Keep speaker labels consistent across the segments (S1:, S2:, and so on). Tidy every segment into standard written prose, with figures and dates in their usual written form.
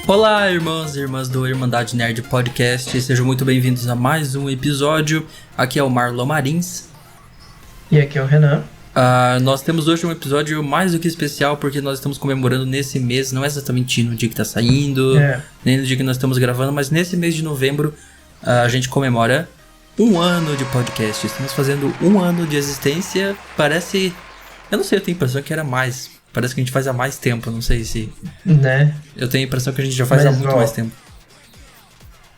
S1: Olá, irmãos e irmãs do Irmandade Nerd Podcast, sejam muito bem-vindos a mais um episódio. Aqui é o Marlon Marins.
S2: E aqui é o Renan.
S1: Nós temos hoje um episódio mais do que especial, porque nós estamos comemorando nesse mês, não é exatamente no dia que tá saindo, nem no dia que nós estamos gravando, mas nesse mês de novembro a gente comemora 1 ano de podcast. Estamos fazendo 1 ano de existência, parece... Eu não sei, eu tenho a impressão que era mais... Parece que a gente faz há mais tempo, não sei se...
S2: Né?
S1: Eu tenho a impressão que a gente já faz há muito mais tempo.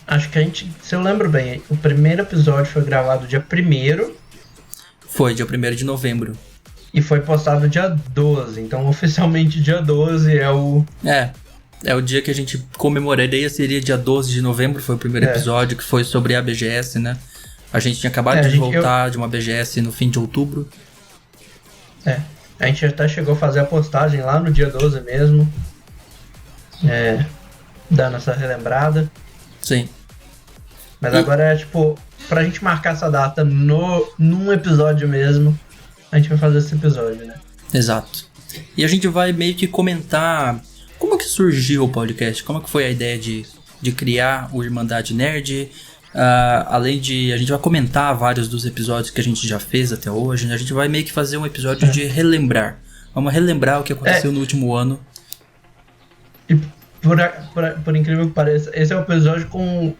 S2: Acho que a gente, se eu lembro bem, o primeiro episódio foi gravado dia 1º.
S1: Foi, dia 1º de novembro.
S2: E foi postado dia 12, então oficialmente dia 12 é o...
S1: É o dia que a gente comemoraria, seria dia 12 de novembro, foi o primeiro episódio, que foi sobre a BGS, né? A gente tinha acabado de voltar de uma BGS no fim de outubro.
S2: A gente até chegou a fazer a postagem lá no dia 12 mesmo. Dando essa relembrada.
S1: Sim.
S2: Mas agora é tipo, pra gente marcar essa data num episódio mesmo, a gente vai fazer esse episódio, né?
S1: Exato. E a gente vai meio que comentar como que surgiu o podcast, como que foi a ideia de criar o Irmandade Nerd. Além de... A gente vai comentar vários dos episódios que a gente já fez até hoje, né? A gente vai meio que fazer um episódio de relembrar. Vamos relembrar o que aconteceu no último ano.
S2: E por incrível que pareça, esse é o episódio com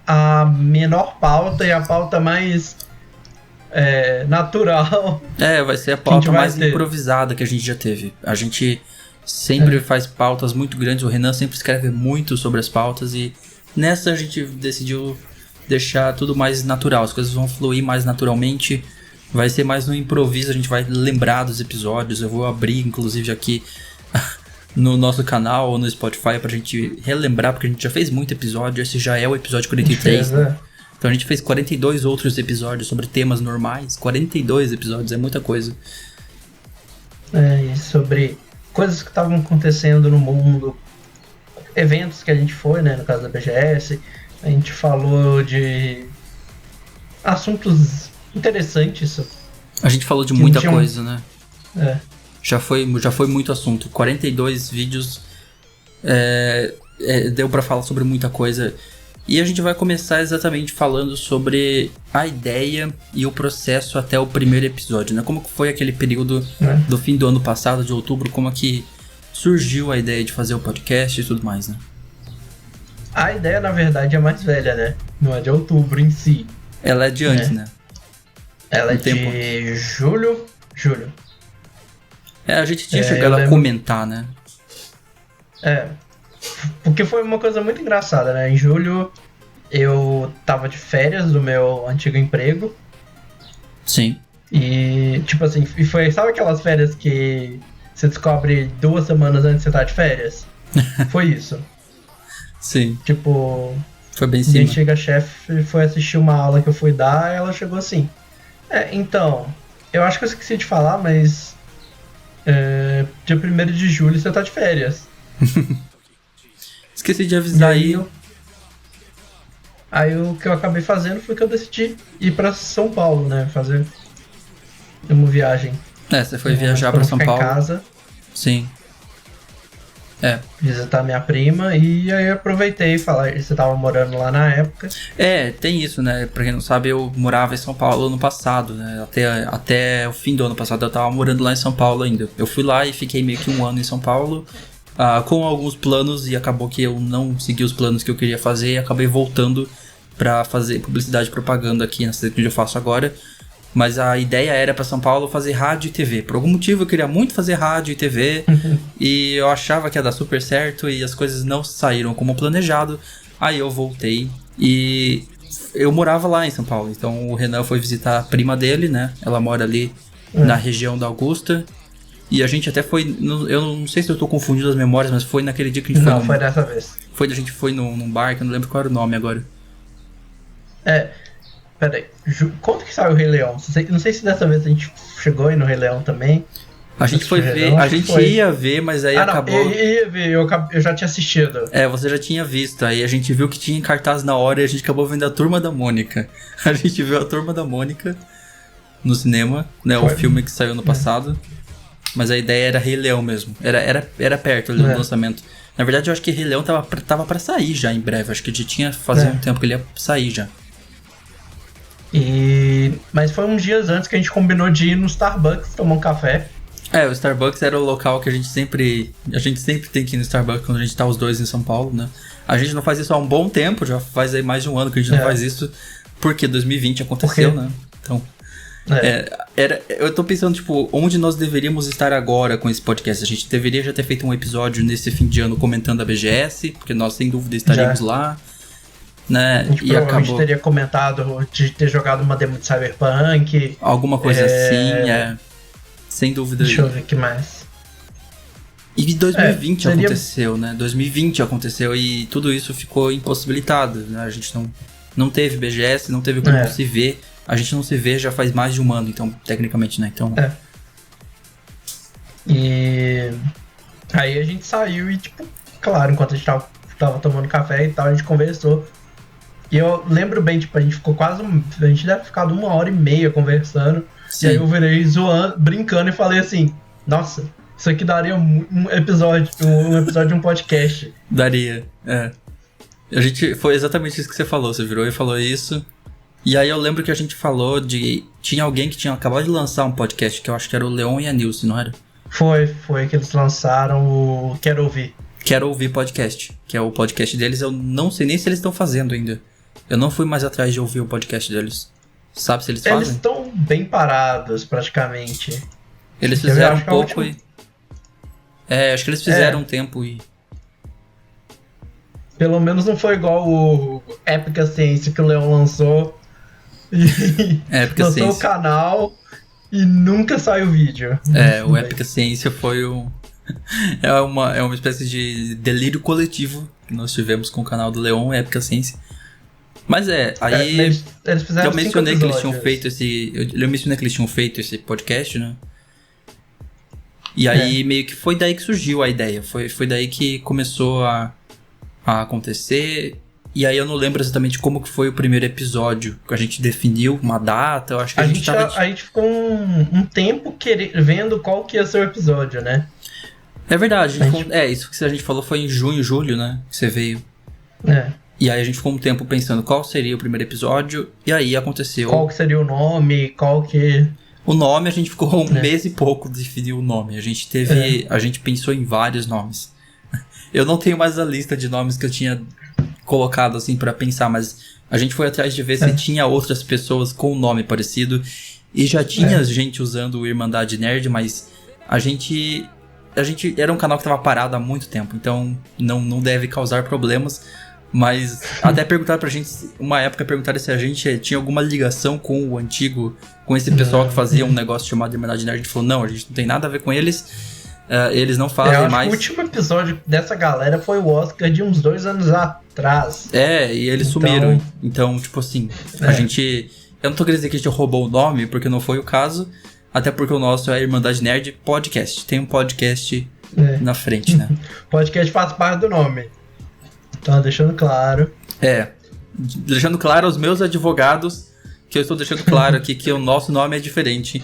S2: a menor pauta e a pauta mais natural.
S1: Vai ser a pauta mais improvisada que a gente já teve. A gente sempre faz pautas muito grandes, o Renan sempre escreve muito sobre as pautas e nessa a gente decidiu deixar tudo mais natural, as coisas vão fluir mais naturalmente, vai ser mais no improviso, a gente vai lembrar dos episódios, eu vou abrir inclusive aqui no nosso canal ou no Spotify pra gente relembrar, porque a gente já fez muito episódio, esse já é o episódio 43, né? Então a gente fez 42 outros episódios sobre temas normais, 42 episódios, é muita coisa.
S2: E sobre coisas que estavam acontecendo no mundo, eventos que a gente foi, né, no caso da BGS, a gente falou de assuntos interessantes.
S1: A gente falou de muita coisa, né? Já foi muito assunto. 42 vídeos, deu pra falar sobre muita coisa. E a gente vai começar exatamente falando sobre a ideia e o processo até o primeiro episódio, né? Como foi aquele período do fim do ano passado, de outubro, como é que surgiu a ideia de fazer o podcast e tudo mais, né?
S2: A ideia, na verdade, é mais velha, né? Não é de outubro em si.
S1: Ela é de antes, né?
S2: Ela é de julho.
S1: A gente tinha chegado a comentar, né?
S2: Porque foi uma coisa muito engraçada, né? Em julho, eu tava de férias do meu antigo emprego.
S1: Sim.
S2: E, tipo assim, sabe aquelas férias que você descobre 2 semanas antes de você estar de férias? Foi isso.
S1: Sim.
S2: Tipo,
S1: foi bem cima.
S2: Minha antiga chefe foi assistir uma aula que eu fui dar e ela chegou assim. Então, eu acho que eu esqueci de falar, mas dia 1º de julho você tá de férias.
S1: Esqueci de avisar aí.
S2: Aí o que eu acabei fazendo foi que eu decidi ir pra São Paulo, né? Fazer uma viagem.
S1: Você foi viajar pra São Paulo.
S2: Em casa.
S1: Sim.
S2: Visitar minha prima e aí eu aproveitei e falei, você tava morando lá na época.
S1: Tem isso, né? Pra quem não sabe, eu morava em São Paulo ano passado, né? Até o fim do ano passado eu tava morando lá em São Paulo ainda. Eu fui lá e fiquei meio que 1 ano em São Paulo, com alguns planos, e acabou que eu não segui os planos que eu queria fazer e acabei voltando pra fazer publicidade e propaganda aqui na cidade que eu faço agora. Mas a ideia era pra São Paulo fazer rádio e TV. Por algum motivo eu queria muito fazer rádio e TV. E eu achava que ia dar super certo e as coisas não saíram como planejado. Aí eu voltei e eu morava lá em São Paulo. Então o Renan foi visitar a prima dele, né? Ela mora ali na região da Augusta. E a gente até foi... Eu não sei se eu tô confundindo as memórias, mas foi naquele dia que a gente foi...
S2: Não, foi dessa vez.
S1: A gente foi num bar, que eu não lembro qual era o nome agora.
S2: Peraí, quando que saiu o Rei Leão? Não sei se dessa vez a gente chegou aí no Rei Leão também.
S1: A gente foi ver, a gente ia ver, mas aí acabou...
S2: Eu ia ver, eu já tinha assistido.
S1: Você já tinha visto, aí a gente viu que tinha em cartaz na hora e a gente acabou vendo a Turma da Mônica. A gente viu a Turma da Mônica no cinema, né, o filme que saiu no passado. Mas a ideia era Rei Leão mesmo, era perto ali do lançamento. Na verdade, eu acho que Rei Leão tava pra sair já em breve. Acho que já tinha fazia um tempo que ele ia sair já.
S2: Mas foi uns dias antes que a gente combinou de ir no Starbucks tomar um café.
S1: O Starbucks era o local que a gente sempre tem que ir no Starbucks quando a gente tá os dois em São Paulo, né? A gente não faz isso há um bom tempo, já faz aí mais de um ano que a gente não faz isso, porque 2020 aconteceu, né? Então, eu tô pensando, tipo, onde nós deveríamos estar agora com esse podcast? A gente deveria já ter feito um episódio nesse fim de ano comentando a BGS, porque nós sem dúvida estaríamos lá, né?
S2: A gente provavelmente teria comentado de ter jogado uma demo de Cyberpunk.
S1: Alguma coisa assim, sem dúvida.
S2: Deixa eu ver o que mais.
S1: E 2020 aconteceu, né? 2020 aconteceu e tudo isso ficou impossibilitado, né? A gente não teve BGS, não teve como se ver. A gente não se vê já faz mais de um ano, então, tecnicamente, né? Então...
S2: E aí a gente saiu e, tipo, claro, enquanto a gente tava tomando café e tal, a gente conversou. E eu lembro bem, tipo, a gente ficou quase... A gente deve ter ficado 1h30 conversando. Sim. E aí eu virei zoando, brincando e falei assim, nossa, isso aqui daria um episódio de um podcast.
S1: Daria, foi exatamente isso que você falou, você virou e falou isso. E aí eu lembro que a gente falou tinha alguém que tinha acabado de lançar um podcast, que eu acho que era o Leon e a Nilce, não era?
S2: Foi que eles lançaram o Quero Ouvir.
S1: Quero Ouvir Podcast, que é o podcast deles, eu não sei nem se eles estão fazendo ainda. Eu não fui mais atrás de ouvir o podcast deles. Sabe se eles fazem?
S2: Eles estão bem parados, praticamente.
S1: Eles fizeram um pouco e... acho que eles fizeram um tempo e...
S2: Pelo menos não foi igual o Épica Ciência que o Leon lançou. E lançou o canal e nunca saiu vídeo.
S1: O Épica Ciência foi é uma espécie de delírio coletivo que nós tivemos com o canal do Leon, Épica Ciência. Mas aí
S2: eles fizeram
S1: eu mencionei que eles tinham feito eu mencionei que eles tinham feito esse podcast, né? E aí meio que foi daí que surgiu a ideia, foi daí que começou a acontecer. E aí eu não lembro exatamente como que foi o primeiro episódio, que a gente definiu uma data, eu acho que a
S2: gente ficou um tempo vendo qual que ia ser o episódio, né?
S1: É verdade, isso que a gente falou foi em junho, julho, né? Que você veio. E aí a gente ficou um tempo pensando qual seria o primeiro episódio, e aí aconteceu...
S2: Qual que seria o nome,
S1: O nome a gente ficou um mês e pouco de definir o nome. A gente pensou em vários nomes. Eu não tenho mais a lista de nomes que eu tinha colocado assim pra pensar, mas a gente foi atrás de ver se tinha outras pessoas com nome parecido, e já tinha gente usando o Irmandade Nerd, mas a gente era um canal que tava parado há muito tempo, então não deve causar problemas. Mas até perguntaram pra gente, uma época perguntaram se a gente tinha alguma ligação com o antigo, com esse pessoal que fazia um negócio chamado Irmandade Nerd. A gente falou, não, a gente não tem nada a ver com eles, eles não fazem mais.
S2: O último episódio dessa galera foi o Oscar de uns 2 anos atrás.
S1: E eles sumiram. Então, tipo assim, a gente... Eu não tô querendo dizer que a gente roubou o nome, porque não foi o caso, até porque o nosso é Irmandade Nerd Podcast. Tem um podcast na frente, né?
S2: Podcast faz parte do nome. Então, deixando claro.
S1: Deixando claro aos meus advogados que eu estou deixando claro aqui que o nosso nome é diferente.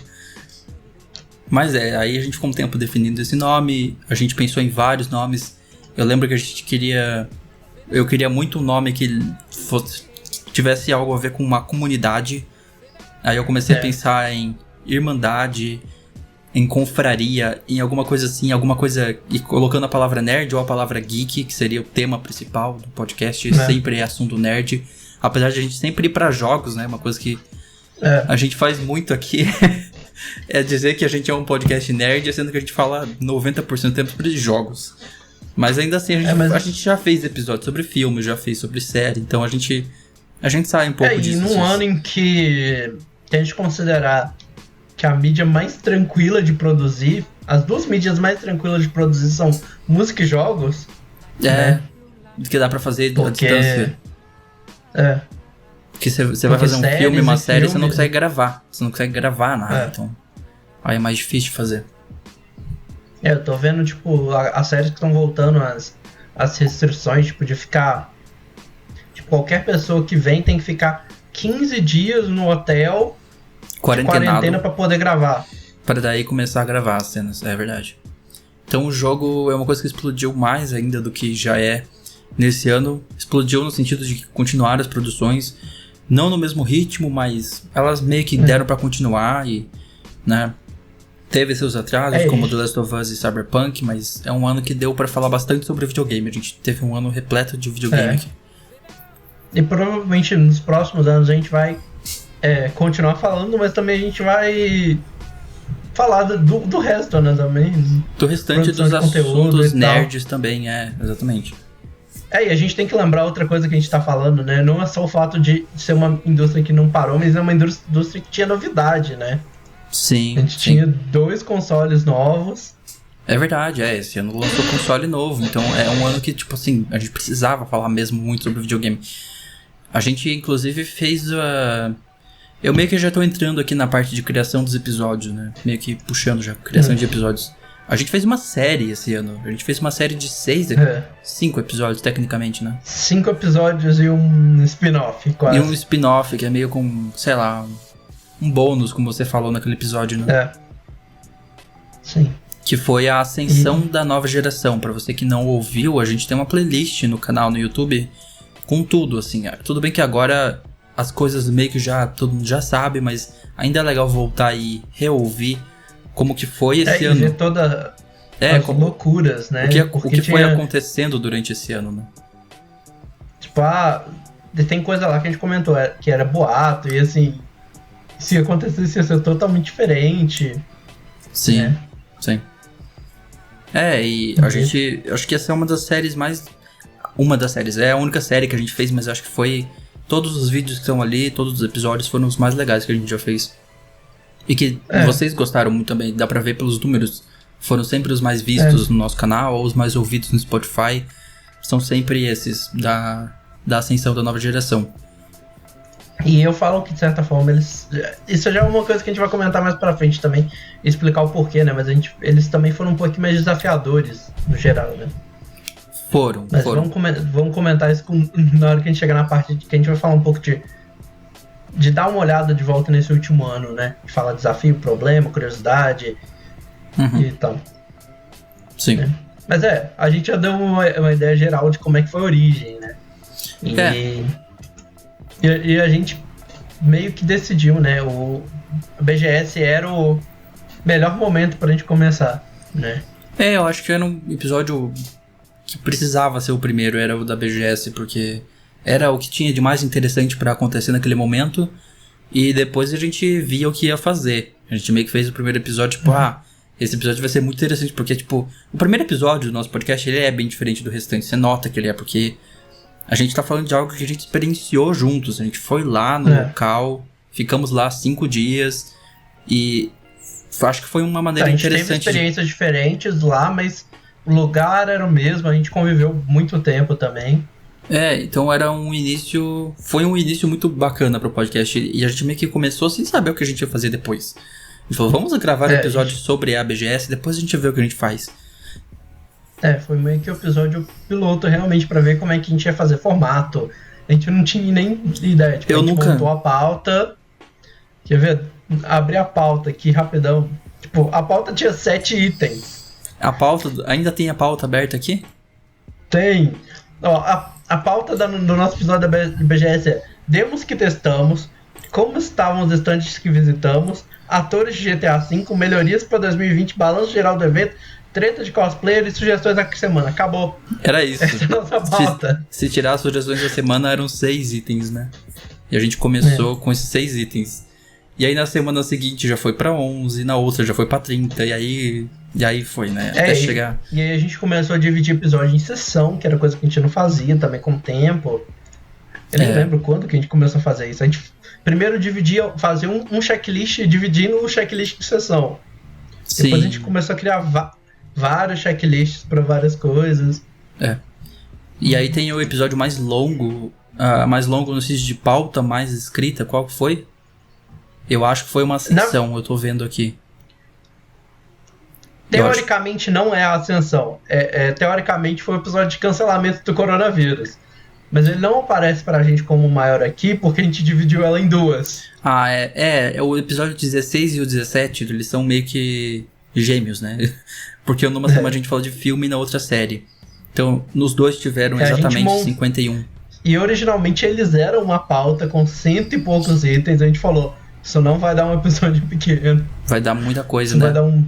S1: Mas aí a gente ficou um tempo definindo esse nome, a gente pensou em vários nomes. Eu lembro que eu queria muito um nome que tivesse algo a ver com uma comunidade. Aí eu comecei a pensar em Irmandade, em confraria, em alguma coisa assim, e colocando a palavra nerd ou a palavra geek, que seria o tema principal do podcast, sempre é assunto nerd, apesar de a gente sempre ir pra jogos, né, uma coisa que a gente faz muito aqui, é dizer que a gente é um podcast nerd, sendo que a gente fala 90% do tempo sobre jogos, mas ainda assim a gente já fez episódios sobre filmes, já fez sobre série, então a gente sai um pouco disso.
S2: E num ano em que a gente considerar que a mídia mais tranquila de produzir, as duas mídias mais tranquilas de produzir são música e jogos.
S1: Que dá pra fazer à distância. Porque você vai fazer um filme, uma série, você não consegue gravar. Você não consegue gravar nada, então aí é mais difícil de fazer.
S2: Eu tô vendo, tipo, as séries que estão voltando, as restrições, tipo, de ficar... Tipo, qualquer pessoa que vem tem que ficar 15 dias no hotel... quarentena pra poder gravar.
S1: Pra daí começar a gravar as cenas, é verdade. Então o jogo é uma coisa que explodiu mais ainda do que já é nesse ano. Explodiu no sentido de continuar as produções, não no mesmo ritmo, mas elas meio que deram pra continuar e, né, teve seus atrasos, como The Last of Us e Cyberpunk, mas é um ano que deu pra falar bastante sobre videogame. A gente teve um ano repleto de videogame aqui.
S2: E provavelmente nos próximos anos a gente vai continuar falando, mas também a gente vai falar do resto, né, também.
S1: Do restante dos assuntos nerds também, exatamente.
S2: E a gente tem que lembrar outra coisa que a gente tá falando, né? Não é só o fato de ser uma indústria que não parou, mas é uma indústria que tinha novidade, né?
S1: Sim.
S2: A gente tinha 2 consoles novos.
S1: É verdade, esse ano lançou console novo, então é um ano que, tipo assim, a gente precisava falar mesmo muito sobre videogame. A gente, inclusive, fez eu meio que já tô entrando aqui na parte de criação dos episódios, né? Meio que puxando já, criação de episódios. A gente fez uma série esse ano. A gente fez uma série de 5 episódios, tecnicamente, né?
S2: 5 episódios e um spin-off, quase.
S1: E um spin-off, que é meio com, sei lá, um bônus, como você falou naquele episódio, né?
S2: Sim.
S1: Que foi a ascensão da nova geração. Pra você que não ouviu, a gente tem uma playlist no canal no YouTube com tudo, assim. Tudo bem que agora as coisas meio que todo mundo já sabe, mas ainda é legal voltar e reouvir como que foi esse ano.
S2: Ver toda as loucuras, né?
S1: O que foi acontecendo durante esse ano, né?
S2: Tipo, tem coisa lá que a gente comentou, que era boato, e assim, se acontecesse ia ser totalmente diferente.
S1: Sim, né? Sim. E a gente, acho que essa é uma das séries é a única série que a gente fez, mas acho que foi, todos os vídeos que estão ali, todos os episódios foram os mais legais que a gente já fez. E que vocês gostaram muito também, dá pra ver pelos números. Foram sempre os mais vistos no nosso canal, ou os mais ouvidos no Spotify. São sempre esses da ascensão da nova geração.
S2: E eu falo que, de certa forma, isso já é uma coisa que a gente vai comentar mais pra frente também, explicar o porquê, né? Mas eles também foram um pouquinho mais desafiadores, no geral, né?
S1: Foram.
S2: Vamos comentar isso na hora que a gente chegar na parte que a gente vai falar um pouco de dar uma olhada de volta nesse último ano, né? Falar desafio, problema, curiosidade e tal.
S1: Sim.
S2: Né? Mas a gente já deu uma ideia geral de como é que foi a origem, né? E a gente meio que decidiu, né? O BGS era o melhor momento pra gente começar, né?
S1: Eu acho que era um episódio que precisava ser o primeiro, era o da BGS, porque era o que tinha de mais interessante pra acontecer naquele momento, e depois a gente via o que ia fazer. A gente meio que fez o primeiro episódio, tipo, esse episódio vai ser muito interessante, porque, tipo, o primeiro episódio do nosso podcast, ele é bem diferente do restante, você nota que ele é, porque a gente tá falando de algo que a gente experienciou juntos, a gente foi lá no local, ficamos lá 5 dias, e acho que foi uma maneira interessante.
S2: A gente teve experiências diferentes lá, mas o lugar era o mesmo, a gente conviveu muito tempo também.
S1: Então foi um início muito bacana pro podcast, e a gente meio que começou sem saber o que a gente ia fazer depois. A gente falou, vamos gravar um episódio sobre a BGS, depois a gente vê o que a gente faz.
S2: Foi meio que o episódio piloto realmente pra ver como é que a gente ia fazer formato. A gente não tinha nem ideia, tipo, a gente montou a pauta. Quer ver? Abri a pauta aqui rapidão. Tipo, a pauta tinha 7 itens.
S1: A pauta, ainda tem a pauta aberta aqui?
S2: Tem. A pauta do nosso episódio da BGS é: demos que testamos, como estavam os estandes que visitamos, atores de GTA V, melhorias para 2020, balanço geral do evento, treta de cosplayer e sugestões da semana. Acabou.
S1: Era isso.
S2: Essa é a nossa pauta.
S1: Se tirar as sugestões da semana, eram 6 itens, né? E a gente começou com esses 6 itens. E aí na semana seguinte já foi pra 11, na outra já foi pra 30, e aí foi, né? Até chegar.
S2: E aí a gente começou a dividir episódio em sessão, que era coisa que a gente não fazia também com o tempo. Eu nem lembro quando que a gente começou a fazer isso. A gente primeiro fazia um checklist, dividindo o checklist de sessão. Sim. Depois a gente começou a criar vários checklists pra várias coisas.
S1: E aí tem o episódio mais longo no sentido de pauta, mais escrita. Qual foi? Eu acho que foi uma ascensão, eu tô vendo aqui.
S2: Teoricamente não é a ascensão. Teoricamente foi o episódio de cancelamento do coronavírus. Mas ele não aparece pra gente como maior aqui, porque a gente dividiu ela em 2.
S1: O episódio 16 e o 17, eles são meio que gêmeos, né? Porque numa semana a gente falou de filme e na outra série. Então, nos dois tiveram exatamente 51.
S2: E originalmente eles eram uma pauta com 100 e poucos itens. A gente falou, isso não vai dar um episódio pequeno.
S1: Vai dar muita coisa,
S2: isso
S1: né?
S2: Vai dar um...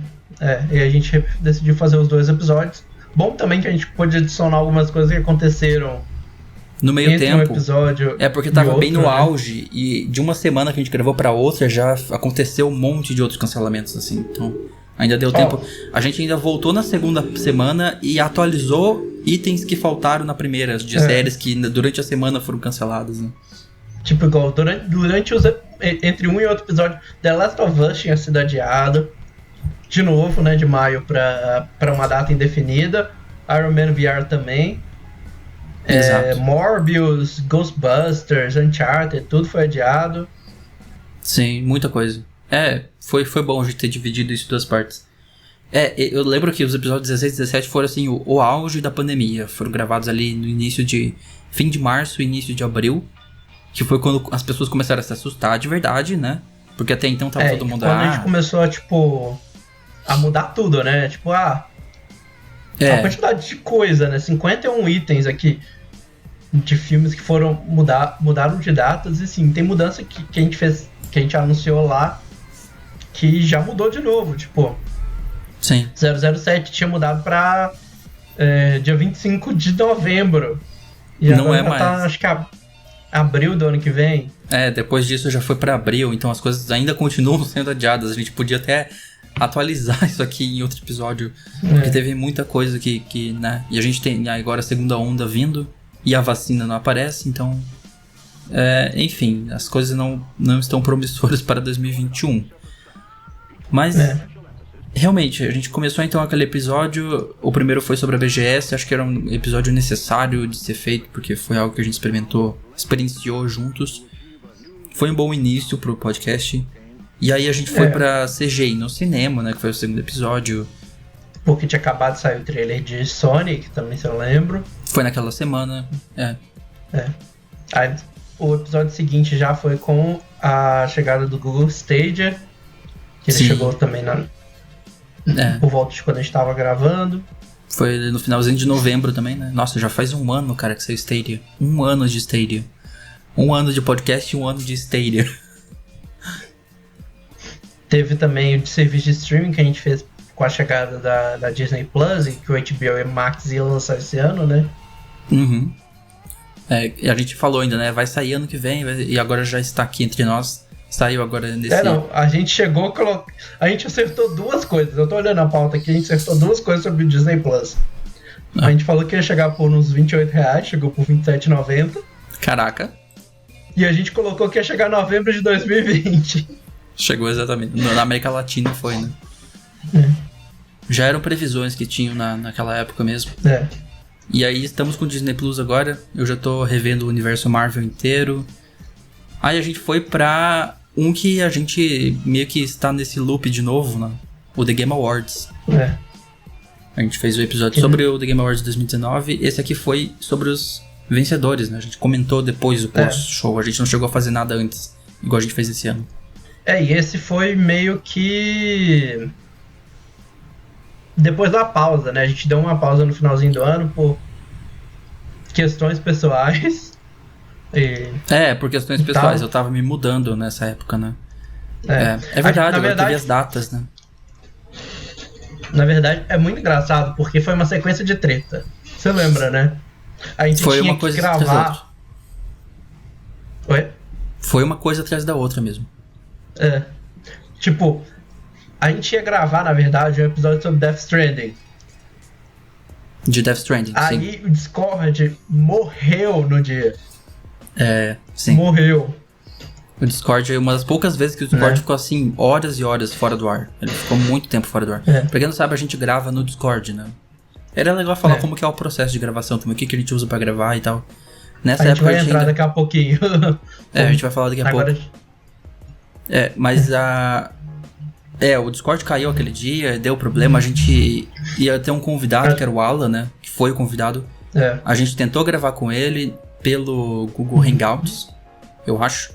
S2: e a gente decidiu fazer os 2 episódios. Bom também que a gente pôde adicionar algumas coisas que aconteceram
S1: no meio tempo.
S2: Um episódio
S1: porque tava bem no auge. E de uma semana que a gente gravou pra outra, já aconteceu um monte de outros cancelamentos, assim. Então, ainda deu tempo. A gente ainda voltou na segunda semana e atualizou itens que faltaram na primeira, de séries que durante a semana foram canceladas, né?
S2: Tipo, igual, durante os... Entre um e outro episódio, The Last of Us tinha sido adiado. De novo, né, de maio pra uma data indefinida. Iron Man VR também. Morbius, Ghostbusters, Uncharted, tudo foi adiado.
S1: Sim, muita coisa. Foi bom a gente ter dividido isso em 2 partes. Eu lembro que os episódios 16 e 17 foram assim, o auge da pandemia. Foram gravados ali no início de... fim de março, início de abril. Que foi quando as pessoas começaram a se assustar de verdade, né? Porque até então tava todo mundo...
S2: Quando a gente começou a mudar tudo, né? Tipo, a quantidade de coisa, né? 51 itens aqui de filmes que foram mudaram de datas. E sim, tem mudança que a gente fez, que a gente anunciou lá, que já mudou de novo. Tipo,
S1: sim.
S2: 007 tinha mudado pra dia 25 de novembro. E
S1: não é mais.
S2: Tá, acho que abril do ano que vem.
S1: Depois disso já foi pra abril, então as coisas ainda continuam sendo adiadas. A gente podia até atualizar isso aqui em outro episódio, porque teve muita coisa que, né? E a gente tem agora a segunda onda vindo e a vacina não aparece, então... enfim, as coisas não estão promissoras para 2021. Mas... realmente, a gente começou então aquele episódio. O primeiro foi sobre a BGS. Acho que era um episódio necessário de ser feito, porque foi algo que a gente experienciou juntos. Foi um bom início pro podcast. E aí a gente foi pra CGI no cinema, né? Que foi o segundo episódio.
S2: Porque tinha acabado de sair o trailer de Sonic, também se eu lembro.
S1: Foi naquela semana,
S2: Aí, o episódio seguinte já foi com a chegada do Google Stadia. Que ele chegou também por volta de quando a gente tava gravando.
S1: Foi no finalzinho de novembro também, né? Nossa, já faz um ano, cara, que saiu Stadia. 1 ano de Stadia. 1 ano de podcast e 1 ano de Stadia.
S2: Teve também o de serviço de streaming que a gente fez com a chegada da Disney Plus, e que o HBO Max ia lançar esse ano, né?
S1: Uhum. A gente falou ainda, né? Vai sair ano que vem, e agora já está aqui entre nós. Saiu agora nesse...
S2: a gente chegou, a gente acertou 2 coisas. Eu tô olhando a pauta aqui, a gente acertou 2 coisas sobre o Disney Plus. A gente falou que ia chegar por uns R$28, chegou por R$27,90.
S1: Caraca.
S2: E a gente colocou que ia chegar em novembro de 2020.
S1: Chegou exatamente. Na América Latina foi, né? Já eram previsões que tinham naquela época mesmo. E aí estamos com o Disney Plus agora. Eu já tô revendo o universo Marvel inteiro. Aí a gente foi pra um que a gente meio que está nesse loop de novo, né? O The Game Awards. A gente fez o episódio sobre o The Game Awards 2019. Esse aqui foi sobre os vencedores, né? A gente comentou depois do post-show. A gente não chegou a fazer nada antes, igual a gente fez esse ano.
S2: E esse foi meio que... depois da pausa, né? A gente deu uma pausa no finalzinho do ano por questões pessoais.
S1: Por questões pessoais. Eu tava me mudando nessa época, né? É verdade, agora teve as datas, né?
S2: Na verdade, é muito engraçado, porque foi uma sequência de treta. Você lembra, né? A gente
S1: foi
S2: tinha
S1: uma coisa
S2: que gravar... Oi?
S1: Foi uma coisa atrás da outra mesmo.
S2: Tipo, a gente ia gravar, na verdade, um episódio sobre Death Stranding.
S1: De Death Stranding,
S2: aí
S1: sim.
S2: O Discord morreu no dia.
S1: Sim.
S2: Morreu.
S1: O Discord é uma das poucas vezes que o Discord ficou assim, horas e horas fora do ar. Ele ficou muito tempo fora do ar. Pra quem não sabe, a gente grava no Discord, né? Era legal falar como que é o processo de gravação também, o que a gente usa pra gravar e tal. Nessa época
S2: a gente vai entrar daqui a pouquinho.
S1: A gente vai falar daqui a pouco. Mas o Discord caiu aquele dia, deu problema. A gente ia ter um convidado, que era o Alan, né? Que foi o convidado. A gente tentou gravar com ele pelo Google Hangouts, eu acho.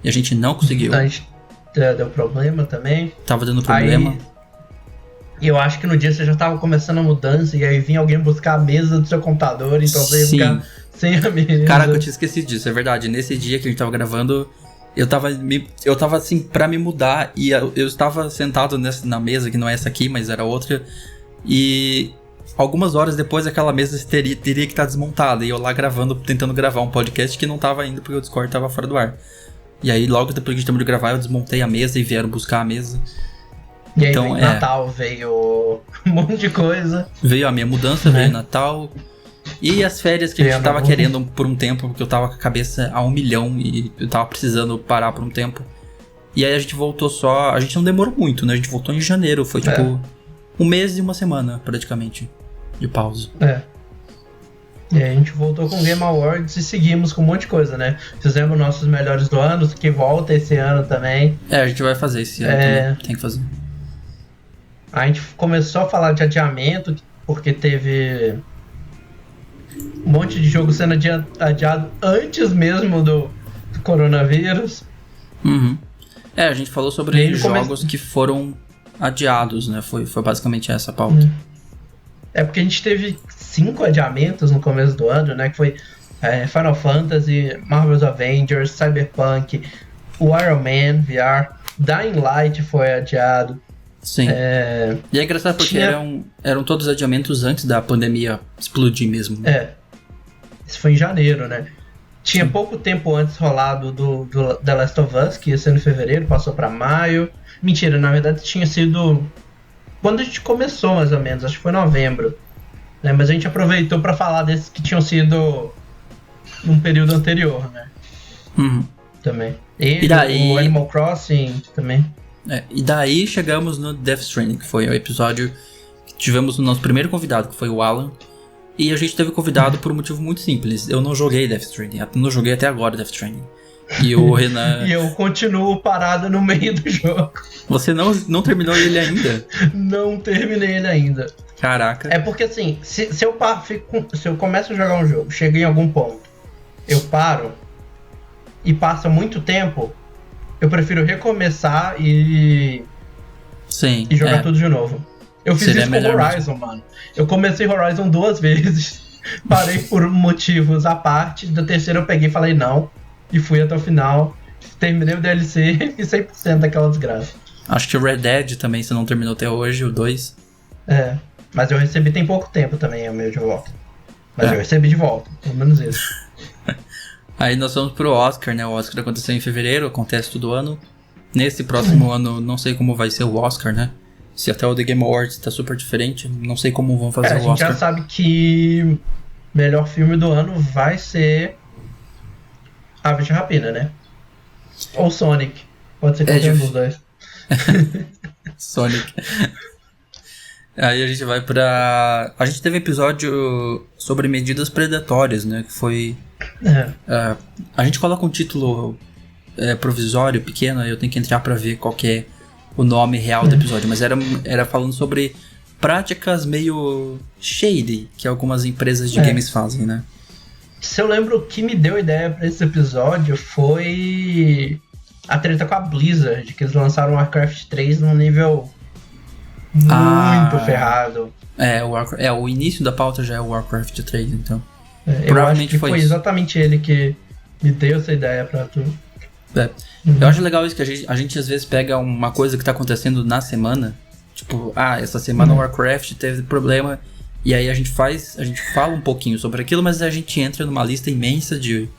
S1: E a gente não conseguiu.
S2: A gente deu problema também.
S1: Tava dando problema.
S2: E eu acho que no dia você já tava começando a mudança e aí vinha alguém buscar a mesa do seu computador, então você ia ficar sem a mesa.
S1: Caraca, eu tinha esquecido disso, é verdade. Nesse dia que a gente tava gravando, eu tava assim, pra me mudar, e eu estava sentado na mesa, que não é essa aqui, mas era outra, e algumas horas depois aquela mesa teria que estar desmontada, e eu lá gravando, tentando gravar um podcast que não tava indo porque o Discord tava fora do ar. E aí logo depois que a gente terminou de gravar, eu desmontei a mesa e vieram buscar a mesa.
S2: E aí então, veio Natal, veio um monte de coisa.
S1: Veio a minha mudança, veio Natal. E as férias que a gente tava querendo por um tempo, porque eu tava com a cabeça a 1 milhão e eu tava precisando parar por um tempo. E aí a gente voltou só... A gente não demorou muito, né? A gente voltou em janeiro, foi tipo 1 mês e 1 semana, praticamente, de pausa.
S2: E aí a gente voltou com o Game Awards e seguimos com um monte de coisa, né? Fizemos nossos melhores do ano, que volta esse ano também.
S1: A gente vai fazer esse ano também, tem que fazer.
S2: A gente começou a falar de adiamento, porque teve um monte de jogo sendo adiado antes mesmo do coronavírus.
S1: A gente falou sobre jogos que foram adiados, né? Foi basicamente essa a pauta.
S2: É porque a gente teve 5 adiamentos no começo do ano, né? Que foi Final Fantasy, Marvel's Avengers, Cyberpunk, o Iron Man VR, Dying Light foi adiado.
S1: Sim. E é engraçado porque eram todos adiamentos antes da pandemia explodir mesmo.
S2: Isso foi em janeiro, né? Tinha pouco tempo antes rolado do The Last of Us, que ia ser em fevereiro, passou pra maio. Mentira, na verdade tinha sido... Quando a gente começou, mais ou menos, acho que foi novembro. Né? Mas a gente aproveitou pra falar desses que tinham sido num período anterior, né? Também. E daí... o Animal Crossing também.
S1: E daí chegamos no Death Stranding, que foi o episódio que tivemos o nosso primeiro convidado, que foi o Alan. E a gente teve convidado por um motivo muito simples. Eu não joguei Death Stranding, não joguei até agora Death Stranding. E o Renan...
S2: E eu continuo parado no meio do jogo.
S1: Você não terminou ele ainda?
S2: Não terminei ele ainda.
S1: Caraca.
S2: É porque assim, se eu começo a jogar um jogo, chego em algum ponto, eu paro e passa muito tempo, eu prefiro recomeçar e jogar tudo de novo. Eu fiz isso com Horizon, mano. Eu comecei Horizon 2 vezes, parei por motivos à parte, da terceira eu peguei e falei não, e fui até o final, terminei o DLC e 100% daquela desgraça.
S1: Acho que o Red Dead também, você não terminou até hoje, o 2.
S2: Mas eu recebi tem pouco tempo também, o meu de volta. Mas eu recebi de volta, pelo menos isso.
S1: Aí nós vamos pro Oscar, né? O Oscar aconteceu em fevereiro, acontece todo ano. Nesse próximo ano, não sei como vai ser o Oscar, né? Se até o The Game Awards tá super diferente, não sei como vão fazer o Oscar.
S2: A gente já sabe que melhor filme do ano vai ser Aves de Rapina, né? Ou Sonic. Pode ser qualquer um dos dois.
S1: Sonic. Aí a gente vai pra... A gente teve episódio sobre medidas predatórias, né? Que foi... a gente coloca um título provisório, pequeno, eu tenho que entrar pra ver qual que é o nome real do episódio. Mas era falando sobre práticas meio shady que algumas empresas de games fazem, né?
S2: Se eu lembro, o que me deu ideia pra esse episódio foi a treta com a Blizzard, que eles lançaram o Warcraft 3 num nível muito ferrado.
S1: O início da pauta já é o Warcraft 3, então.
S2: Eu acho que foi exatamente ele que me deu essa ideia pra tu.
S1: Eu acho legal isso, que a gente às vezes pega uma coisa que tá acontecendo na semana, tipo, essa semana o Warcraft teve problema, e aí a gente fala um pouquinho sobre aquilo, mas a gente entra numa lista imensa de,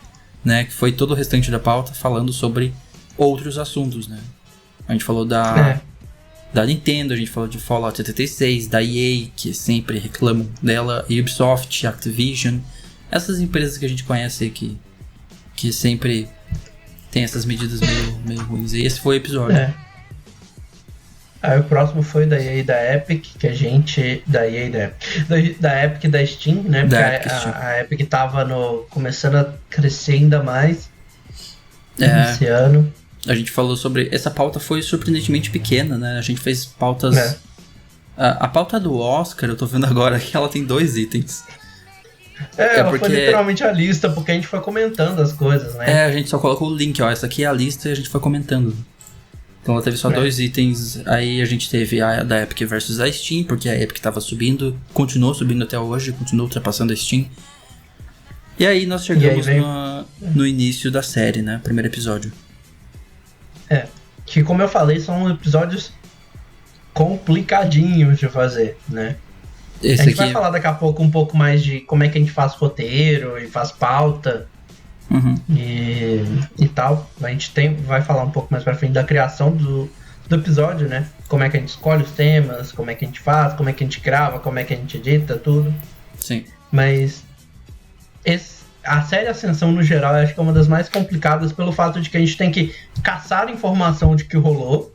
S1: né, que foi todo o restante da pauta falando sobre outros assuntos, né? A gente falou da Nintendo, a gente falou de Fallout 76, da EA, que sempre reclamam dela, Ubisoft, Activision, essas empresas que a gente conhece aí que sempre tem essas medidas meio ruins. E esse foi o episódio.
S2: Aí o próximo foi da EA e da Epic, que a gente... Da EA e da Epic e da Steam, né? Porque a Epic tava começando a crescer ainda mais esse ano.
S1: A gente falou sobre... Essa pauta foi surpreendentemente pequena, né? A gente fez pautas... A pauta do Oscar, eu tô vendo agora que ela tem 2 itens.
S2: Ela foi literalmente a lista, porque a gente foi comentando as coisas, né?
S1: A gente só colocou o link, ó. Essa aqui é a lista e a gente foi comentando. Então ela teve só 2 itens. Aí a gente teve a da Epic versus a Steam, porque a Epic tava subindo, continuou subindo até hoje, continuou ultrapassando a Steam. E aí nós chegamos no início da série, né? Primeiro episódio.
S2: Que como eu falei, são episódios complicadinhos de fazer, né? A gente vai falar daqui a pouco um pouco mais de como é que a gente faz roteiro e faz pauta e tal. A gente vai falar um pouco mais pra frente da criação do episódio, né? Como é que a gente escolhe os temas, como é que a gente faz, como é que a gente grava, como é que a gente edita, tudo.
S1: Sim.
S2: Mas a série Ascensão, no geral, eu acho que é uma das mais complicadas pelo fato de que a gente tem que caçar informação de que rolou.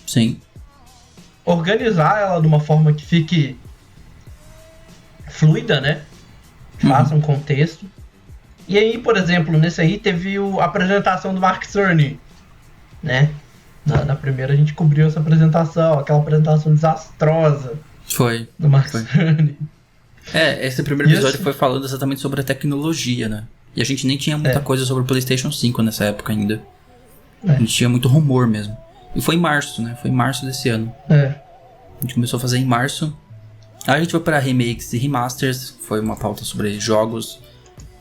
S1: Sim.
S2: Organizar ela de uma forma que fique fluida, né? Faça um contexto. E aí, por exemplo, nesse aí teve a apresentação do Mark Cerny, né? Na primeira a gente cobriu essa apresentação, aquela apresentação desastrosa.
S1: Foi.
S2: Do Mark Cerny.
S1: Esse primeiro episódio foi falando exatamente sobre a tecnologia, né? E a gente nem tinha muita coisa sobre o PlayStation 5 nessa época ainda. A gente tinha muito rumor mesmo. E foi em março, né? Foi em março desse ano. A gente começou a fazer em março. Aí a gente foi para remakes e remasters. Foi uma pauta sobre jogos.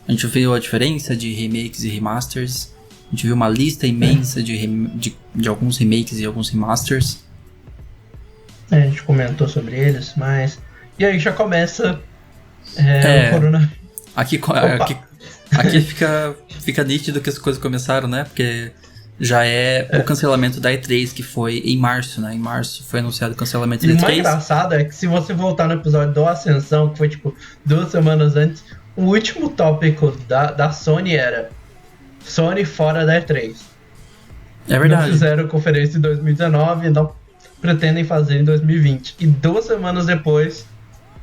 S1: A gente viu a diferença de remakes e remasters. A gente viu uma lista imensa de alguns remakes e alguns remasters.
S2: A gente comentou sobre eles, mas... E aí já começa o coronavírus.
S1: Aqui fica nítido que as coisas começaram, né? Porque já o cancelamento da E3, que foi em março, né? Em março foi anunciado o cancelamento da E3.
S2: E o mais engraçado é que se você voltar no episódio do Ascensão, que foi tipo 2 semanas antes, o último tópico da Sony era Sony fora da E3.
S1: É verdade.
S2: Não fizeram conferência em 2019 e não pretendem fazer em 2020. E 2 semanas depois...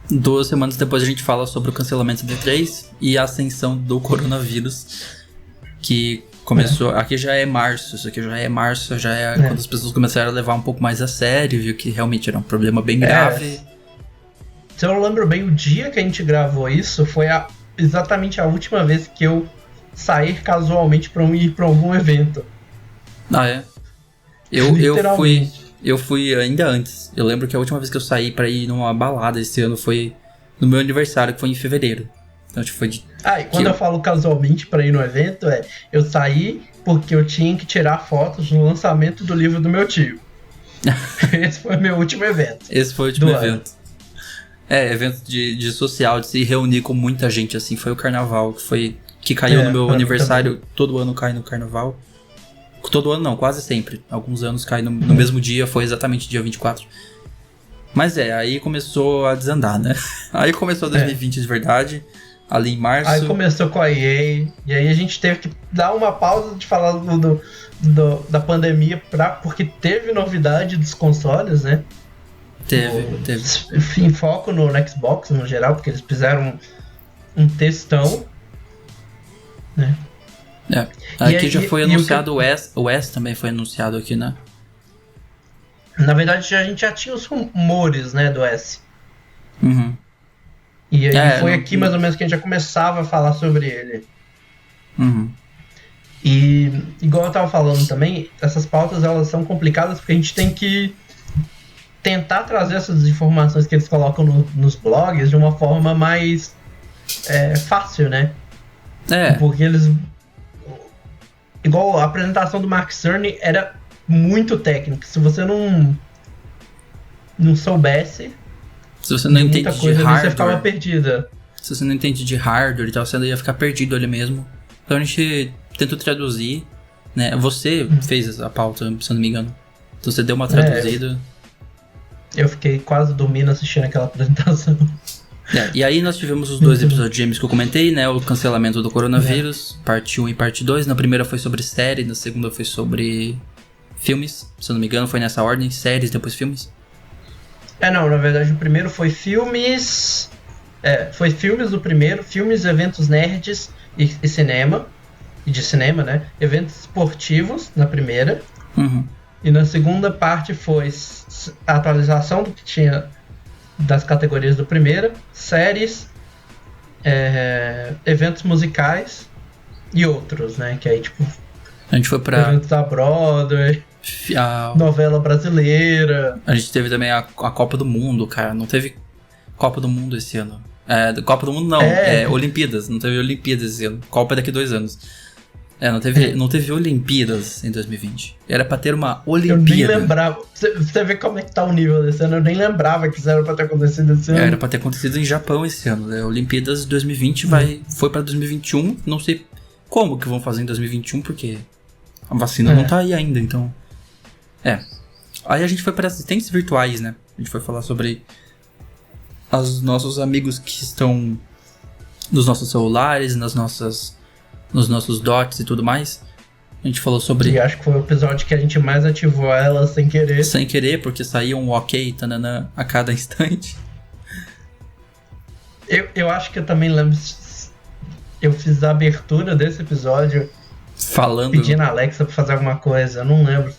S1: 2 semanas depois a gente fala sobre o cancelamento da E3 e a ascensão do coronavírus, que começou... Aqui já é março, isso aqui já é março, quando as pessoas começaram a levar um pouco mais a sério, viu que realmente era um problema bem grave.
S2: Se eu não lembro bem, o dia que a gente gravou isso foi exatamente a última vez que eu saí casualmente pra ir pra algum evento.
S1: Eu fui ainda antes. Eu lembro que a última vez que eu saí pra ir numa balada esse ano foi no meu aniversário, que foi em fevereiro. Então, tipo, foi
S2: e quando eu falo casualmente pra ir no evento, eu saí porque eu tinha que tirar fotos no lançamento do livro do meu tio. Esse foi o meu último evento.
S1: Esse foi o último evento. Evento de social, de se reunir com muita gente, assim. Foi o carnaval, que caiu no meu aniversário. Todo ano cai no carnaval. Todo ano não, quase sempre. Alguns anos cai no mesmo dia, foi exatamente dia 24. Mas aí começou a desandar, né? Aí começou 2020 de verdade, ali em março.
S2: Aí começou com a EA, e aí a gente teve que dar uma pausa de falar da pandemia, porque teve novidade dos consoles, né?
S1: Teve.
S2: Em foco no Xbox, no geral, porque eles fizeram um testão, né?
S1: Aqui já foi anunciado o S também foi anunciado aqui, né?
S2: Na verdade, a gente já tinha os rumores, né, do S. E aí foi aqui mais ou menos que a gente já começava a falar sobre ele. E igual eu tava falando também, essas pautas elas são complicadas porque a gente tem que tentar trazer essas informações que eles colocam nos blogs de uma forma mais fácil, né? Porque eles... Igual a apresentação do Mark Cerny era muito técnica. Se você não soubesse,
S1: se você não entende de hardware,
S2: você ficava perdida.
S1: Se você não entende de hardware e tal, você ia ficar perdido ali mesmo. Então a gente tentou traduzir, né? Você fez a pauta, se eu não me engano. Então você deu uma traduzida.
S2: Eu fiquei quase dormindo assistindo aquela apresentação.
S1: E aí nós tivemos os 2 episódios de James que eu comentei, né? O cancelamento do coronavírus, parte 1 e parte 2. Na primeira foi sobre série, na segunda foi sobre filmes. Se eu não me engano, foi nessa ordem, séries, depois filmes.
S2: Não, na verdade o primeiro foi filmes... foi filmes do primeiro, filmes, eventos nerds e cinema. E de cinema, né? Eventos esportivos na primeira. E na segunda parte foi a atualização do que tinha das categorias do primeiro, séries, eventos musicais e outros, né? Que aí, tipo...
S1: A gente foi pra...
S2: Eventos da Broadway. Novela brasileira.
S1: A gente teve também a Copa do Mundo, cara. Não teve Copa do Mundo esse ano. Copa do Mundo não, Olimpíadas. Não teve Olimpíadas esse ano. Copa daqui 2 anos. Não teve Olimpíadas em 2020. Era pra ter uma Olimpíada.
S2: Eu nem lembrava. Você vê como é que tá o nível desse ano. Eu nem lembrava que isso era pra ter acontecido esse ano.
S1: Era pra ter acontecido em Japão esse ano, né? Olimpíadas 2020 foi pra 2021. Não sei como que vão fazer em 2021, porque a vacina não tá aí ainda, então... Aí a gente foi para assistentes virtuais, né? A gente foi falar sobre os nossos amigos que estão nos nossos celulares, nos nossos dots e tudo mais. A gente falou sobre...
S2: E acho que foi o episódio que a gente mais ativou ela sem querer.
S1: Sem querer, porque saía um ok, tananã, a cada instante.
S2: Eu acho que eu também lembro... Eu fiz a abertura desse episódio... pedindo a Alexa pra fazer alguma coisa, eu não lembro.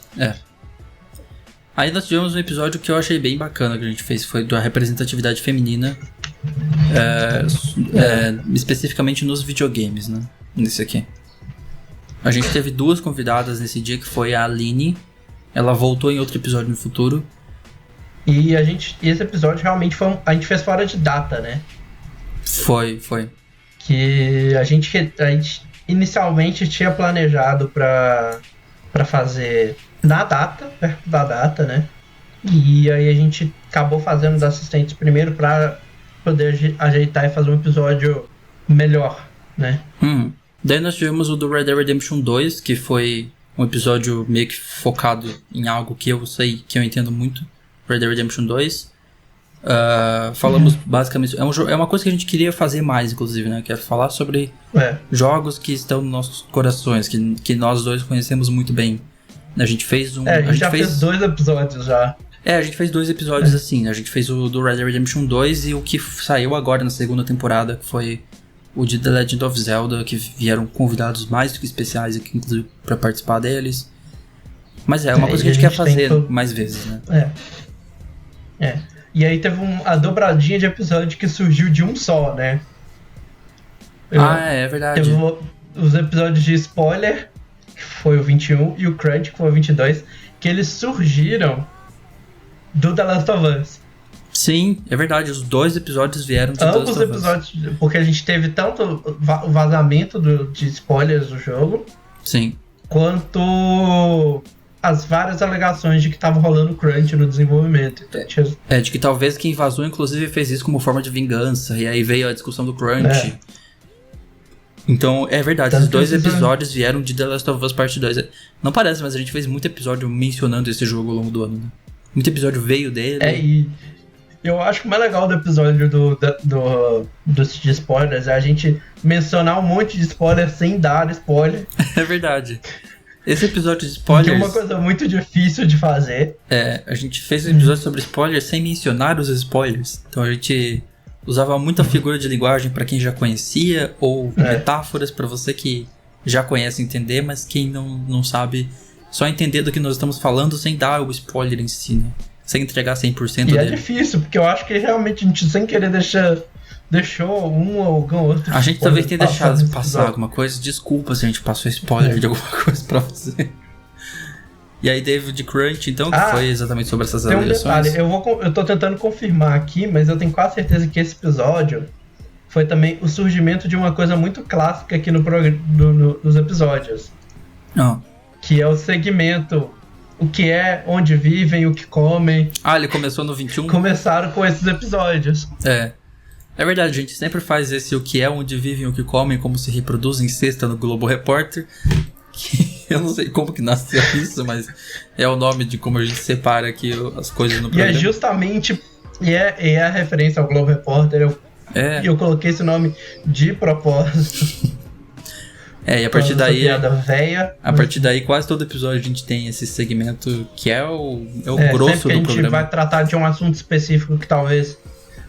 S1: Aí nós tivemos um episódio que eu achei bem bacana que a gente fez, foi da representatividade feminina, especificamente nos videogames, né? Nesse aqui. A gente teve 2 convidadas nesse dia, que foi a Aline, ela voltou em outro episódio no futuro.
S2: E esse episódio realmente a gente fez fora de data, né?
S1: Foi.
S2: Que a gente inicialmente tinha planejado pra fazer na data, perto da data, né? E aí a gente acabou fazendo os assistentes primeiro pra poder ajeitar e fazer um episódio melhor, né?
S1: Daí nós tivemos o do Red Dead Redemption 2, que foi um episódio meio que focado em algo que eu sei, que eu entendo muito, Red Dead Redemption 2. Falamos basicamente... É uma coisa que a gente queria fazer mais, inclusive, né? Que é falar sobre jogos que estão nos nossos corações, que nós dois conhecemos muito bem. A gente fez
S2: a gente já fez 2 episódios já.
S1: A gente fez 2 episódios assim. A gente fez o do Red Dead Redemption 2 e o que saiu agora na segunda temporada, que foi o de The Legend of Zelda, que vieram convidados mais do que especiais aqui, inclusive, pra participar deles. Mas é uma coisa que a gente quer fazer mais vezes, né?
S2: E aí teve a dobradinha de episódio que surgiu de um só, né?
S1: É verdade.
S2: Teve os episódios de spoiler, que foi o 21, e o Crunch, que foi o 22, que eles surgiram do The Last of Us.
S1: Sim, é verdade, os 2 episódios vieram de The Last of Us.
S2: Ambos episódios, porque a gente teve tanto o vazamento de spoilers do jogo,
S1: sim,
S2: quanto as várias alegações de que tava rolando crunch no desenvolvimento.
S1: De que talvez quem vazou, inclusive, fez isso como forma de vingança, e aí veio a discussão do crunch. Então, é verdade, os 2 episódios vieram de The Last of Us Part 2. Não parece, mas a gente fez muito episódio mencionando esse jogo ao longo do ano, né? Muito episódio veio dele.
S2: E eu acho que o mais legal do episódio dos de spoilers é a gente mencionar um monte de spoiler sem dar spoiler.
S1: É verdade. Esse episódio de spoilers...
S2: Que é uma coisa muito difícil de fazer.
S1: A gente fez um episódio sobre spoilers sem mencionar os spoilers. Então a gente usava muita figura de linguagem para quem já conhecia, ou metáforas para você que já conhece entender, mas quem não sabe só entender do que nós estamos falando sem dar o spoiler em si, né? Sem entregar 100% dele.
S2: É difícil, porque eu acho que realmente a gente sem querer deixou um ou algum outro.
S1: A gente talvez tenha deixado de passar alguma coisa. Desculpa se a gente passou spoiler de alguma coisa pra você. E aí David Crunch, então, que foi exatamente sobre essas alegações.
S2: Eu tô tentando confirmar aqui, mas eu tenho quase certeza que esse episódio foi também o surgimento de uma coisa muito clássica aqui nos episódios. Que é o segmento, o que é, onde vivem, o que comem.
S1: Ele começou no 21?
S2: Começaram com esses episódios.
S1: É verdade, a gente sempre faz esse o que é, onde vivem, o que comem, como se reproduzem sexta no Globo Repórter. Que eu não sei como que nasceu isso, mas é o nome de como a gente separa aqui as coisas no programa.
S2: E é justamente, é a referência ao Globo Repórter, eu coloquei esse nome de propósito.
S1: E a partir daí... A partir daí, quase todo episódio a gente tem esse segmento que é o grosso do programa.
S2: Sempre que a gente vai tratar de um assunto específico que talvez...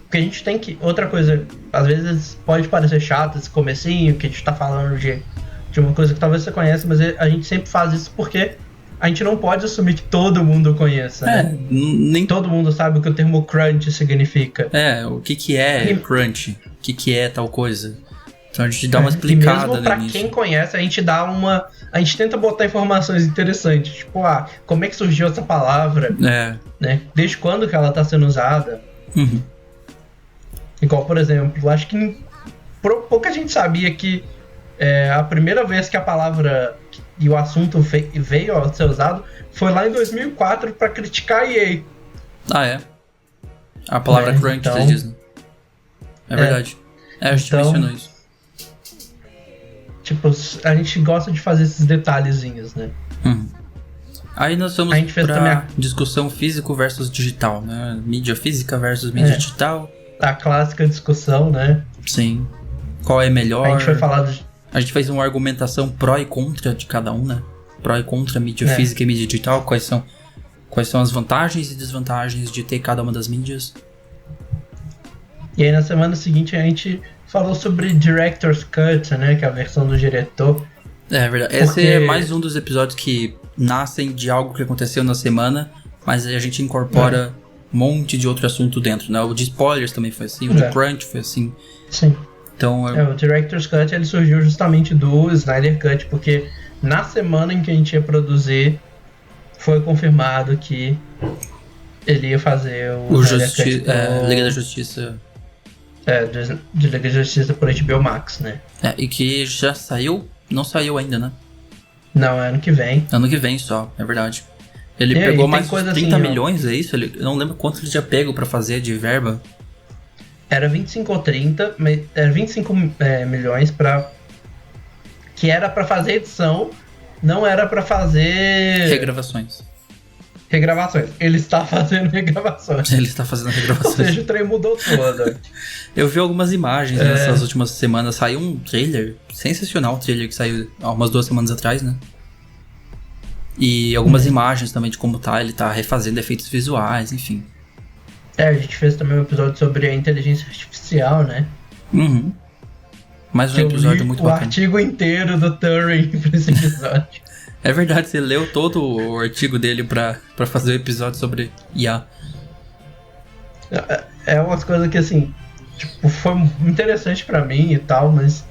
S2: Porque a gente tem que... Outra coisa, às vezes pode parecer chato esse comecinho, que a gente tá falando de uma coisa que talvez você conheça, mas a gente sempre faz isso porque a gente não pode assumir que todo mundo conheça, né?
S1: Nem
S2: todo mundo sabe o que o termo crunch significa.
S1: O que é crunch? O que é tal coisa? Então a gente dá uma explicada
S2: e mesmo pra
S1: no início.
S2: quem conhece, a gente dá uma... A gente tenta botar informações interessantes. Tipo, como é que surgiu essa palavra? Né? Desde quando que ela tá sendo usada?
S1: Uhum.
S2: Igual, por exemplo, acho que pouca gente sabia que a primeira vez que a palavra e o assunto veio a ser usado foi lá em 2004 pra criticar a EA.
S1: É? A palavra crunch,
S2: então,
S1: vocês dizem. É verdade. A gente mencionou isso.
S2: Tipo, a gente gosta de fazer esses detalhezinhos, né?
S1: Uhum. Aí nós vamos
S2: pra
S1: também discussão físico versus digital, né? Mídia física versus mídia digital.
S2: A clássica discussão, né?
S1: Sim. Qual é melhor?
S2: A gente vai falar
S1: A gente fez uma argumentação pró e contra de cada um, né? Pró e contra mídia física e mídia digital. Quais são as vantagens e desvantagens de ter cada uma das mídias.
S2: E aí na semana seguinte a gente falou sobre Director's Cut, né? Que é a versão do diretor.
S1: É verdade. Esse é mais um dos episódios que nascem de algo que aconteceu na semana, mas a gente incorpora um monte de outro assunto dentro, né? O de spoilers também foi assim, o de crunch foi assim.
S2: Sim.
S1: Então,
S2: o Director's Cut ele surgiu justamente do Snyder Cut, porque na semana em que a gente ia produzir, foi confirmado que ele ia fazer o
S1: Liga da Justiça.
S2: De Liga da Justiça por HBO Max, né?
S1: E que já saiu, não saiu ainda, né?
S2: Não, é ano que vem.
S1: Ano que vem só, é verdade. Ele pegou mais uns 30 assim, milhões, é isso? Eu não lembro quanto ele já pegou pra fazer de verba.
S2: Era 25 ou 30, era 25 milhões que era pra fazer edição, não era pra fazer...
S1: Regravações.
S2: Ele está fazendo regravações. Ou seja, o trem mudou todo.
S1: Eu vi algumas imagens nessas últimas semanas. Saiu um trailer, sensacional o trailer que saiu há umas 2 semanas atrás, né? E algumas imagens também de como ele tá refazendo efeitos visuais, enfim.
S2: A gente fez também um episódio sobre a inteligência artificial, né?
S1: Uhum. Mais um episódio muito bacana.
S2: O artigo inteiro do Turing pra esse episódio.
S1: É verdade, você leu todo o artigo dele pra fazer o episódio sobre IA.
S2: É umas coisas que, assim, tipo, foi interessante pra mim e tal, mas...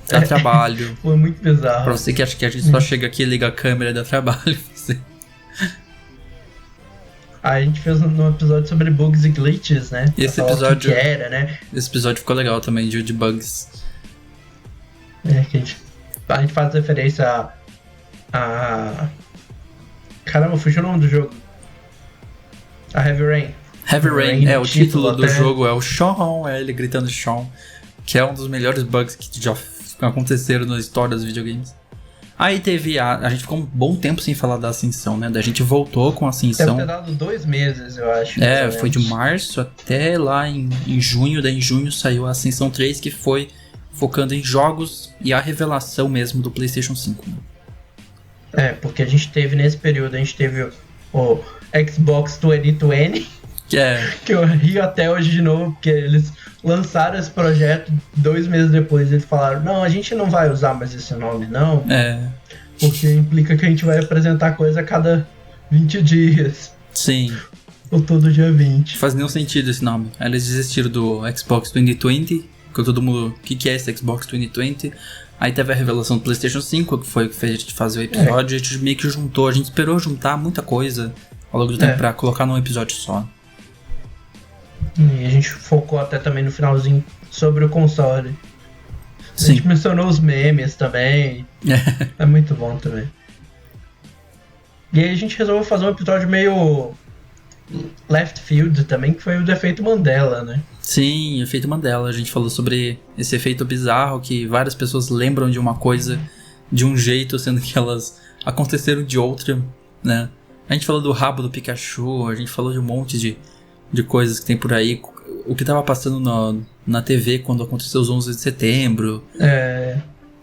S1: Dá trabalho.
S2: Foi muito bizarro.
S1: Pra você que acha que a gente só chega aqui e liga a câmera e dá trabalho.
S2: A gente fez um episódio sobre bugs e glitches, né?
S1: Esse episódio...
S2: que era, né?
S1: Esse episódio ficou legal também, de bugs.
S2: Que a gente faz referência a... Caramba, fugiu o nome do jogo. A Heavy Rain.
S1: Heavy Rain, o título do jogo é o Sean, ele gritando Sean, que é um dos melhores bugs que já aconteceram na história dos videogames. Aí teve a gente ficou um bom tempo sem falar da Ascensão, né? A gente voltou com a Ascensão.
S2: Deve ter dado 2 meses, eu acho.
S1: Foi de março até lá em junho. Daí em junho saiu a Ascensão 3, que foi focando em jogos e a revelação mesmo do PlayStation 5. Né?
S2: Porque a gente teve nesse período, a gente teve o Xbox 2020. Que eu rio até hoje de novo, porque eles lançaram esse projeto 2 meses depois. Eles falaram, não, a gente não vai usar mais esse nome, não. Porque implica que a gente vai apresentar coisa a cada 20 dias.
S1: Sim.
S2: Ou todo dia 20.
S1: Não faz nenhum sentido esse nome. Eles desistiram do Xbox 2020, que todo mundo... O que é esse Xbox 2020? Aí teve a revelação do PlayStation 5, que foi o que fez a gente fazer o episódio. A gente meio que juntou, a gente esperou juntar muita coisa ao longo do tempo pra colocar num episódio só.
S2: E a gente focou até também no finalzinho sobre o console.
S1: Sim.
S2: A gente mencionou os memes também. É muito bom também. E aí a gente resolveu fazer um episódio meio left field também, que foi o do efeito Mandela, né?
S1: Sim, efeito Mandela. A gente falou sobre esse efeito bizarro que várias pessoas lembram de uma coisa de um jeito, sendo que elas aconteceram de outra, né? A gente falou do rabo do Pikachu, a gente falou de um monte de coisas que tem por aí. O que tava passando na TV quando aconteceu os 11 de setembro.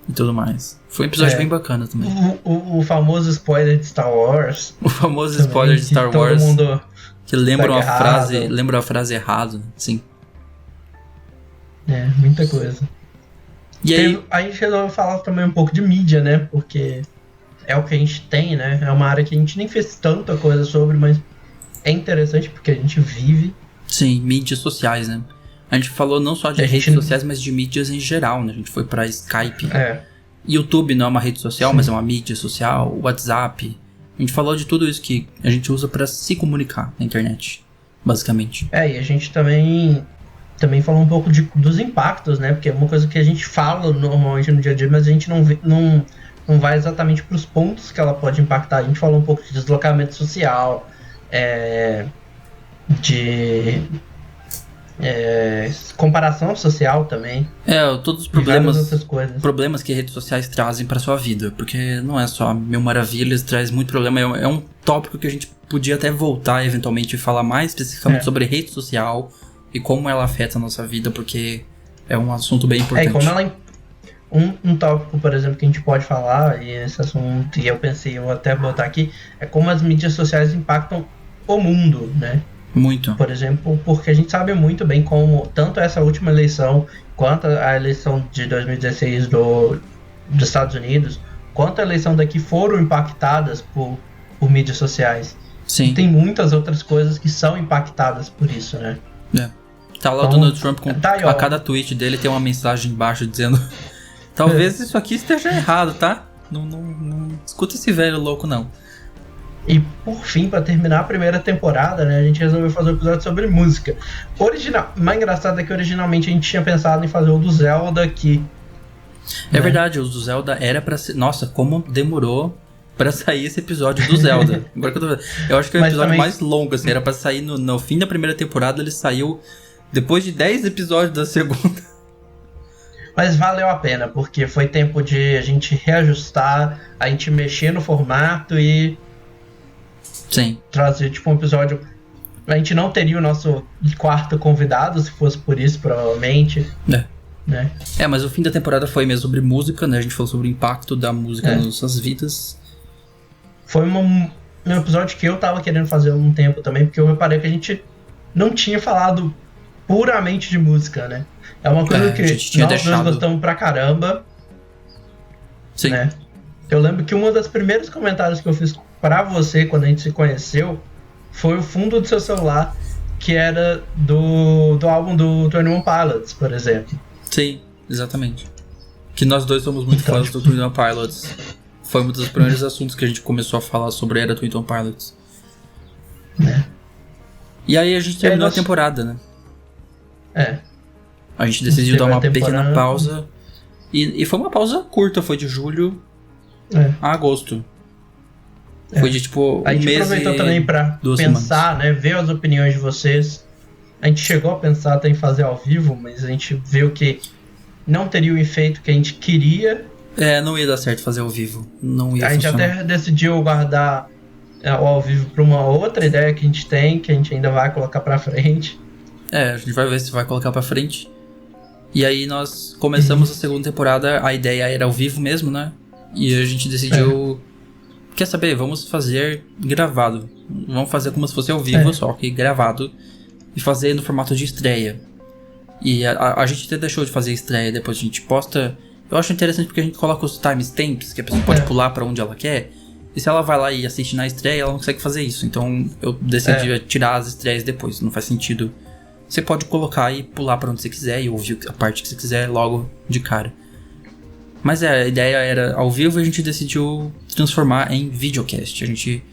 S1: E tudo mais. Foi um episódio bem bacana também.
S2: O famoso spoiler de Star Wars.
S1: O famoso também, spoiler de Star Wars. Todo mundo que lembra a frase errado, sim.
S2: Muita coisa.
S1: E aí
S2: a gente resolveu falar também um pouco de mídia, né? Porque é o que a gente tem, né? É uma área que a gente nem fez tanta coisa sobre, mas é interessante porque a gente vive.
S1: Sim, mídias sociais, né? A gente falou não só de redes sociais, mas de mídias em geral, né? A gente foi pra Skype. YouTube não é uma rede social, mas é uma mídia social. WhatsApp. A gente falou de tudo isso que a gente usa pra se comunicar na internet, basicamente.
S2: E a gente também falou um pouco dos impactos, né? Porque é uma coisa que a gente fala normalmente no dia a dia, mas a gente não vai exatamente para os pontos que ela pode impactar. A gente falou um pouco de deslocamento social, de comparação social também.
S1: Todos os problemas que redes sociais trazem para sua vida, porque não é só mil maravilhas, traz muito problema. É um tópico que a gente podia até voltar eventualmente e falar mais especificamente sobre rede social e como ela afeta a nossa vida, porque é um assunto bem importante.
S2: Como ela um tópico, por exemplo, que a gente pode falar, e esse assunto, e eu vou até botar aqui, é como as mídias sociais impactam o mundo, né?
S1: Muito.
S2: Por exemplo, porque a gente sabe muito bem como tanto essa última eleição, quanto a eleição de 2016 dos Estados Unidos, quanto a eleição daqui foram impactadas por mídias sociais.
S1: Sim.
S2: E tem muitas outras coisas que são impactadas por isso, né?
S1: Tá lá o Donald Trump, a cada tweet dele tem uma mensagem embaixo dizendo talvez isso aqui esteja errado, tá? Não escuta esse velho louco, não.
S2: E por fim, pra terminar a primeira temporada, né, a gente resolveu fazer um episódio sobre música. O mais engraçado é que originalmente a gente tinha pensado em fazer o do Zelda aqui.
S1: É verdade, o do Zelda era pra ser... Nossa, como demorou pra sair esse episódio do Zelda. Agora que eu acho que é o episódio mais longo, assim, era pra sair no fim da primeira temporada, ele saiu depois de 10 episódios da segunda.
S2: Mas valeu a pena, porque foi tempo de a gente reajustar, a gente mexer no formato e trazer tipo um episódio. A gente não teria o nosso quarto convidado se fosse por isso, provavelmente. Né?
S1: Mas o fim da temporada foi mesmo sobre música, né? A gente falou sobre o impacto da música nas nossas vidas.
S2: Foi um episódio que eu tava querendo fazer há um tempo também, porque eu reparei que a gente não tinha falado puramente de música, né? É uma coisa que nós dois gostamos pra caramba.
S1: Sim.
S2: Né? Eu lembro que um dos primeiros comentários que eu fiz pra você quando a gente se conheceu foi o fundo do seu celular, que era do álbum do 21 Pilots, por exemplo.
S1: Sim, exatamente. Que nós dois somos muito fãs do 21 Pilots. Foi um dos primeiros assuntos que a gente começou a falar sobre era 21 Pilots. E aí a gente terminou a temporada, né? A gente decidiu dar uma pequena pausa. E foi uma pausa curta, foi de julho a agosto. Foi de tipo
S2: a gente aproveitou também pra pensar, né? Ver as opiniões de vocês. A gente chegou a pensar até em fazer ao vivo, mas a gente viu que não teria o efeito que a gente queria.
S1: Não ia dar certo fazer ao vivo. Não ia
S2: funcionar. A gente até decidiu guardar o ao vivo pra uma outra ideia que a gente tem, que a gente ainda vai colocar pra frente.
S1: A gente vai ver se vai colocar pra frente. E aí nós começamos a segunda temporada, a ideia era ao vivo mesmo, né? E a gente decidiu... Quer saber? Vamos fazer gravado. Vamos fazer como se fosse ao vivo, só que gravado. E fazer no formato de estreia. E a gente até deixou de fazer estreia, depois a gente posta... Eu acho interessante porque a gente coloca os timestamps, que a pessoa pode pular pra onde ela quer. E se ela vai lá e assiste na estreia, ela não consegue fazer isso. Então eu decidi tirar as estreias depois. Não faz sentido. Você pode colocar e pular pra onde você quiser e ouvir a parte que você quiser logo de cara. Mas a ideia era ao vivo e a gente decidiu transformar em videocast. A gente...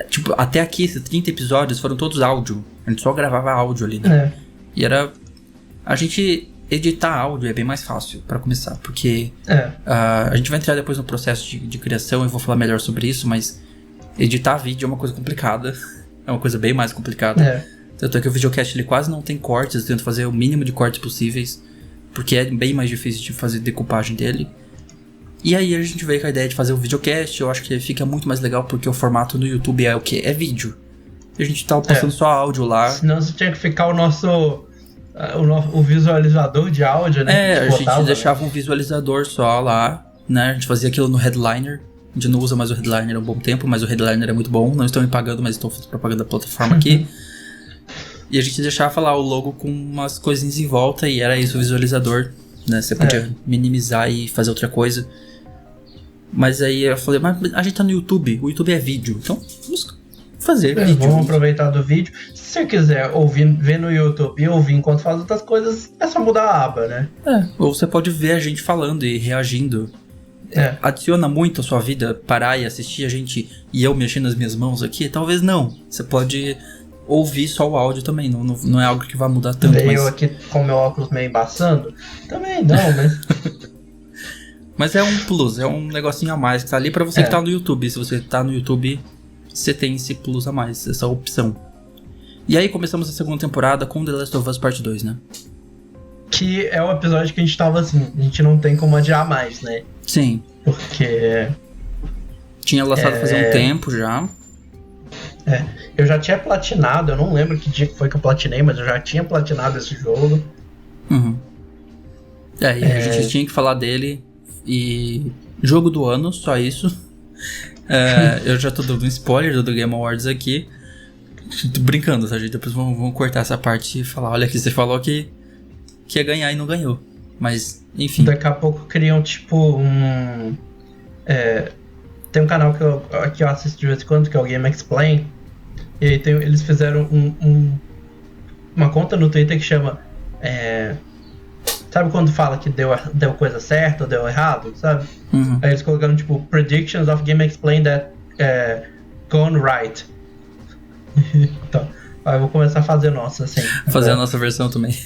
S1: Tipo, até aqui, esses 30 episódios foram todos áudio. A gente só gravava áudio ali, né? E era... A gente... Editar áudio é bem mais fácil pra começar, porque a gente vai entrar depois no processo de criação e vou falar melhor sobre isso, mas editar vídeo é uma coisa complicada, é uma coisa bem mais complicada. Tanto é que o videocast ele quase não tem cortes, eu tento fazer o mínimo de cortes possíveis, porque é bem mais difícil de fazer decupagem dele. E aí a gente veio com a ideia de fazer o videocast, eu acho que fica muito mais legal porque o formato no YouTube é o quê? É vídeo. E a gente tava postando só áudio lá.
S2: Senão você tinha que ficar o visualizador de áudio, né?
S1: A gente deixava um visualizador só lá, né? A gente fazia aquilo no Headliner. A gente não usa mais o Headliner há um bom tempo, mas o Headliner é muito bom. Não estão me pagando, mas estou fazendo propaganda da plataforma aqui. E a gente deixava lá o logo com umas coisinhas em volta e era isso o visualizador, né? Você podia minimizar e fazer outra coisa. Mas aí eu falei, mas a gente tá no YouTube, o YouTube é vídeo. Então vamos fazer vídeo.
S2: Vamos aproveitar do vídeo. Se você quiser ver no YouTube e ouvir enquanto faz outras coisas, é só mudar a aba, né?
S1: Ou você pode ver a gente falando e reagindo. Adiciona muito a sua vida parar e assistir a gente e eu mexendo as minhas mãos aqui? Talvez não. Você pode ouvir só o áudio também, não é algo que vai mudar tanto.
S2: Eu aqui com meu óculos meio embaçando? Também não, mas...
S1: Mas é um plus, é um negocinho a mais que tá ali pra você que tá no YouTube. Se você tá no YouTube, você tem esse plus a mais, essa opção. E aí começamos a segunda temporada com The Last of Us Part 2, né?
S2: Que é o episódio que a gente tava assim, a gente não tem como adiar mais, né?
S1: Sim.
S2: Porque...
S1: tinha lançado fazia um tempo já.
S2: Eu já tinha platinado, eu não lembro que dia que foi que eu platinei, mas eu já tinha platinado esse jogo.
S1: Uhum. E a gente tinha que falar dele. E jogo do ano, só isso. Eu já tô dando um spoiler do Game Awards aqui. Tô brincando, tá, gente? Depois vamos cortar essa parte e falar: olha aqui, você falou que ia ganhar e não ganhou. Mas, enfim.
S2: Daqui a pouco criam tipo um... tem um canal que eu assisto de vez em quando, que é o Game Explain. E aí eles fizeram uma conta no Twitter que chama... sabe quando fala que deu coisa certa ou deu errado, sabe?
S1: Uhum.
S2: Aí eles colocaram tipo Predictions of Game Explain that gone right. Então, aí eu vou começar a fazer nossa, assim.
S1: Fazer a nossa versão também.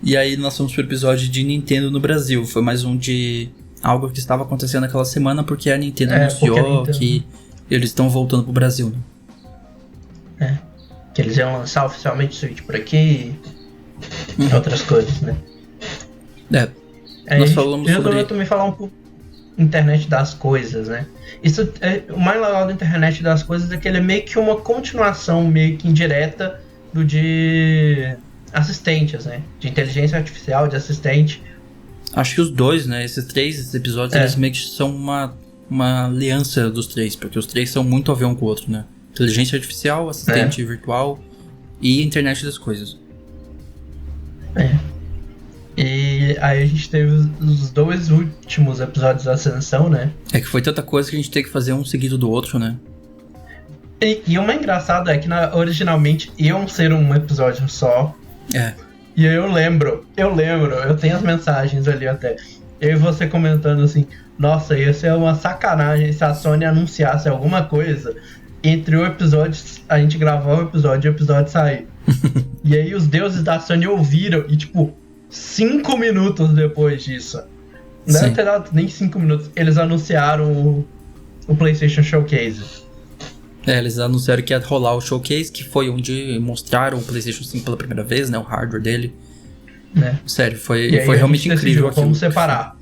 S1: E aí nós fomos pro episódio de Nintendo no Brasil. Foi mais um de algo que estava acontecendo naquela semana, porque a Nintendo anunciou que eles estão voltando pro Brasil,
S2: né? Que eles iam lançar oficialmente o Switch por aqui e outras coisas, né?
S1: Nós falamos sobre...
S2: Eu também falar um pouco internet das coisas, né? Isso o mais legal da internet das coisas é que ele é meio que uma continuação meio que indireta do de assistentes, né? De inteligência artificial, de assistente.
S1: Acho que os dois, né? Esses 3 episódios, eles meio que são uma aliança dos 3, porque os 3 são muito a ver um com o outro, né? Inteligência artificial, assistente virtual e internet das coisas.
S2: E aí a gente teve os 2 últimos episódios da Ascensão, né?
S1: Que foi tanta coisa que a gente tem que fazer um seguido do outro, né?
S2: E o mais engraçado é que originalmente iam ser um episódio só. E aí eu lembro, eu tenho as mensagens ali até. Eu e você comentando assim, nossa, ia ser uma sacanagem se a Sony anunciasse alguma coisa entre o episódio, a gente gravar o episódio e o episódio sair. E aí os deuses da Sony ouviram e tipo, 5 minutos depois disso, não deve ter dado nem 5 minutos, eles anunciaram o PlayStation Showcase.
S1: Eles anunciaram que ia rolar o Showcase, que foi onde mostraram o PlayStation 5 pela primeira vez, né? O hardware dele. Sério, foi realmente incrível aquilo.
S2: Vamos separar.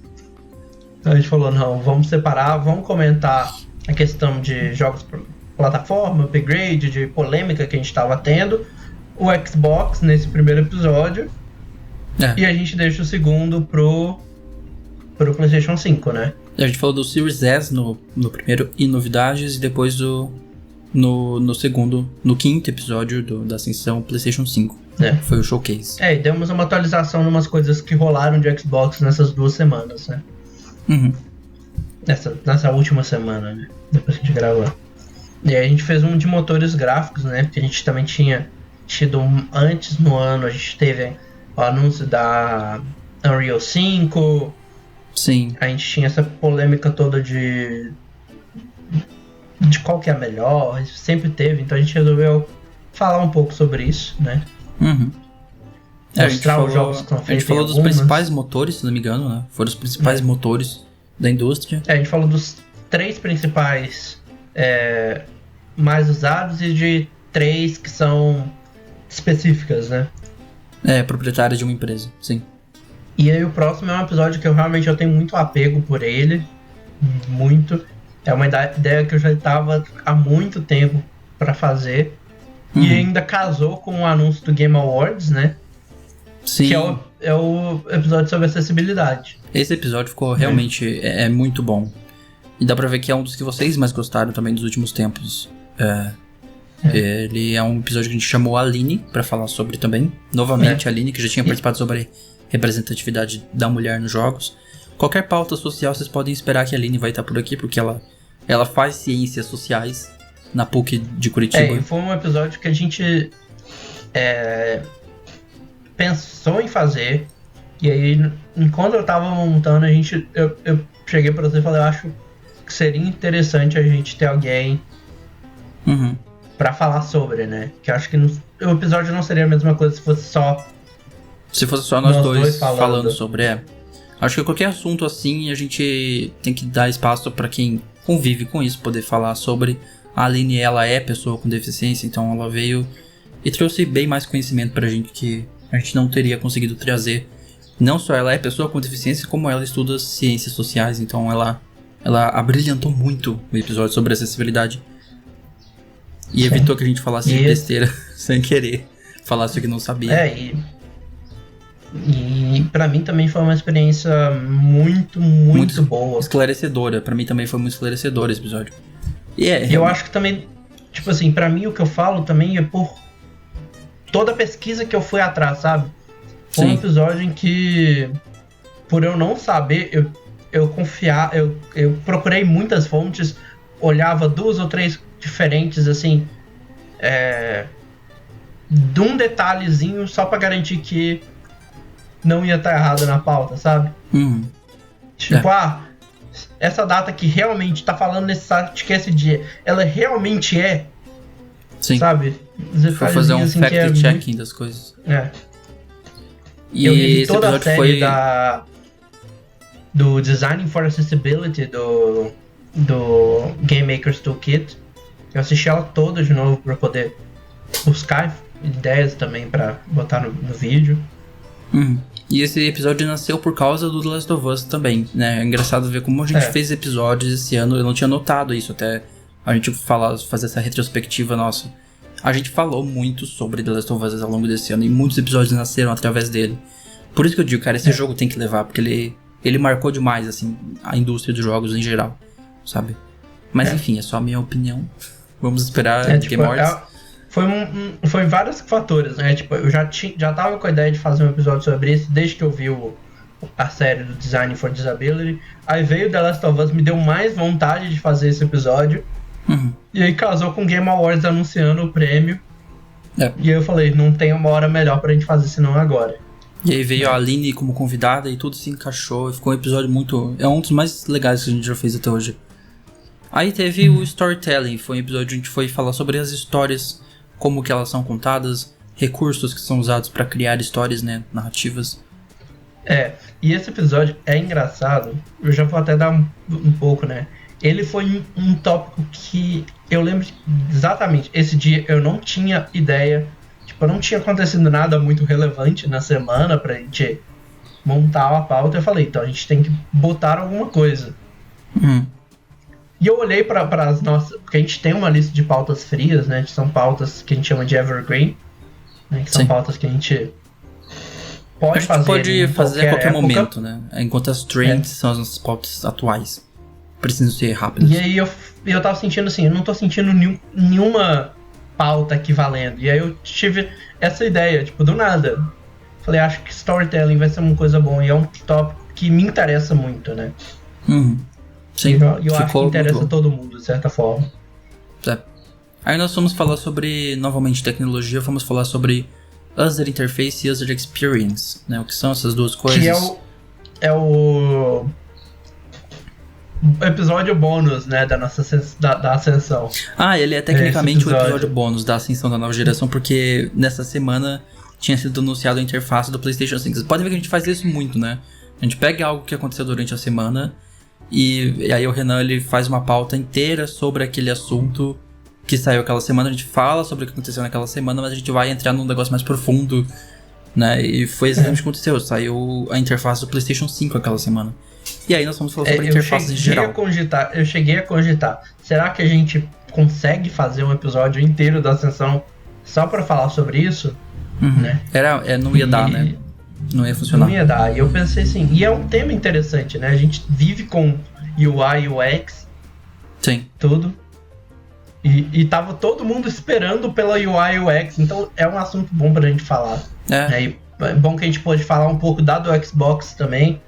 S2: Então a gente falou, não, vamos separar, vamos comentar a questão de jogos por plataforma, upgrade, de polêmica que a gente estava tendo, o Xbox nesse primeiro episódio, e a gente deixa o segundo pro PlayStation 5, né?
S1: A gente falou do Series S no primeiro e novidades, e depois no segundo, no 5º episódio da Ascensão PlayStation 5. Foi o Showcase.
S2: E demos uma atualização em umas coisas que rolaram de Xbox nessas 2 semanas, né?
S1: Uhum.
S2: Nessa última semana, né? Depois que a gente gravou. E aí a gente fez um de motores gráficos, né? Porque a gente também tinha tido antes no ano, a gente teve o anúncio da Unreal 5.
S1: Sim.
S2: A gente tinha essa polêmica toda de qual que é a melhor, sempre teve, então a gente resolveu falar um pouco sobre isso, né?
S1: Uhum.
S2: Mostrar os jogos que estão feitos.
S1: A gente falou dos principais motores, se não me engano, né? Foram os principais motores da indústria.
S2: A gente falou dos 3 principais mais usados e de 3 que são específicas, né?
S1: Proprietárias de uma empresa, sim.
S2: E aí o próximo é um episódio que eu tenho muito apego por ele, muito. É uma ideia que eu já estava há muito tempo para fazer. E ainda casou com o anúncio do Game Awards, né?
S1: Sim.
S2: Que é o episódio sobre acessibilidade.
S1: Esse episódio ficou realmente muito bom. E dá pra ver que é um dos que vocês mais gostaram também dos últimos tempos. Ele é um episódio que a gente chamou a Aline pra falar sobre também. Novamente, a Aline, que já tinha participado sobre representatividade da mulher nos jogos. Qualquer pauta social, vocês podem esperar que a Aline vai estar por aqui, porque ela faz ciências sociais. na PUC de Curitiba.
S2: E foi um episódio que a gente pensou em fazer, e aí, enquanto eu tava montando, eu cheguei pra você e falei, eu acho que seria interessante a gente ter alguém pra falar sobre, né? Que eu acho que o episódio não seria a mesma coisa se fosse só...
S1: Se fosse só nós dois falando sobre, Acho que qualquer assunto assim, a gente tem que dar espaço pra quem convive com isso, poder falar sobre. A Aline, ela é pessoa com deficiência, então ela veio e trouxe bem mais conhecimento pra gente que a gente não teria conseguido trazer. Não só ela é pessoa com deficiência, como ela estuda ciências sociais, então ela abrilhantou muito o episódio sobre acessibilidade. E evitou que a gente falasse de besteira sem querer, falasse o que não sabia.
S2: E pra mim também foi uma experiência muito boa.
S1: Esclarecedora, pra mim também foi muito esclarecedor esse episódio.
S2: E eu acho que também, tipo assim, pra mim o que eu falo também é por toda a pesquisa que eu fui atrás, sabe? Foi um episódio em que, por eu não saber, eu procurei muitas fontes, olhava 2 ou 3 diferentes, assim, de um detalhezinho só pra garantir que não ia estar errado na pauta, sabe? Tipo, essa data que realmente tá falando nesse site que esse dia, ela realmente é, sabe?
S1: Foi fazer um fact-checking das coisas.
S2: E eu revi toda a série do Designing for Accessibility do Game Maker's Toolkit. Eu assisti ela toda de novo pra poder buscar ideias também pra botar no vídeo.
S1: E esse episódio nasceu por causa do The Last of Us também, né? É engraçado ver como a gente fez episódios esse ano. Eu não tinha notado isso até a gente fazer essa retrospectiva nossa. A gente falou muito sobre The Last of Us ao longo desse ano e muitos episódios nasceram através dele. Por isso que eu digo, cara, esse jogo tem que levar, porque ele marcou demais, assim, a indústria dos jogos em geral, sabe? Mas enfim, é só a minha opinião. Vamos esperar Game Awards.
S2: Foi vários fatores, né? Tipo, eu já tava com a ideia de fazer um episódio sobre isso desde que eu vi a série do Design for Disability. Aí veio The Last of Us, me deu mais vontade de fazer esse episódio. E aí casou com o Game Awards anunciando o prêmio. E aí eu falei, não tem uma hora melhor pra gente fazer senão agora.
S1: E aí veio a Aline como convidada e tudo se encaixou. E ficou um episódio muito... É um dos mais legais que a gente já fez até hoje. Aí teve o Storytelling. Foi um episódio onde a gente foi falar sobre as histórias, como que elas são contadas, recursos que são usados pra criar histórias, né, narrativas.
S2: E esse episódio é engraçado. Eu já vou até dar um pouco, né? Ele foi um tópico que eu lembro exatamente. Esse dia eu não tinha ideia. Tipo, não tinha acontecido nada muito relevante na semana pra gente montar a pauta. Eu falei, então a gente tem que botar alguma coisa. E eu olhei para as nossas... Porque a gente tem uma lista de pautas frias, né? Que são pautas que a gente chama de evergreen. Né, que são pautas que a gente pode fazer. A gente
S1: pode fazer a qualquer momento, né? Enquanto as trends são as nossas pautas atuais. Precisam ser rápidas.
S2: E aí eu tava sentindo assim, eu não tô sentindo nenhuma pauta aqui valendo. E aí eu tive essa ideia, tipo, do nada. Falei, acho que storytelling vai ser uma coisa boa. E é um tópico que me interessa muito, né?
S1: Sim,
S2: e eu acho que interessa todo mundo, de certa forma.
S1: Aí nós vamos falar sobre, novamente, tecnologia. Vamos falar sobre User Interface e User Experience, né? O que são essas duas coisas?
S2: Que é o episódio bônus, né, da nossa da Ascensão.
S1: Ele é tecnicamente o episódio bônus da Ascensão da nova geração, porque nessa semana tinha sido anunciado a interface do PlayStation 5. Vocês podem ver que a gente faz isso muito, né? A gente pega algo que aconteceu durante a semana e aí o Renan, ele faz uma pauta inteira sobre aquele assunto que saiu aquela semana. A gente fala sobre o que aconteceu naquela semana, mas a gente vai entrar num negócio mais profundo, né? E foi exatamente o que aconteceu. Saiu a interface do PlayStation 5 aquela semana. E aí nós vamos falar sobre interfaces em geral.
S2: Eu cheguei a cogitar. Será que a gente consegue fazer um episódio inteiro da Ascensão só pra falar sobre isso? Né?
S1: Não ia dar, né? Não ia funcionar.
S2: Não ia dar. E eu pensei assim, e é um tema interessante, né? A gente vive com UI, UX.
S1: Sim.
S2: Tudo. E tava todo mundo esperando pela UI, UX. Então é um assunto bom pra gente falar. E é bom que a gente pode falar um pouco do Xbox também.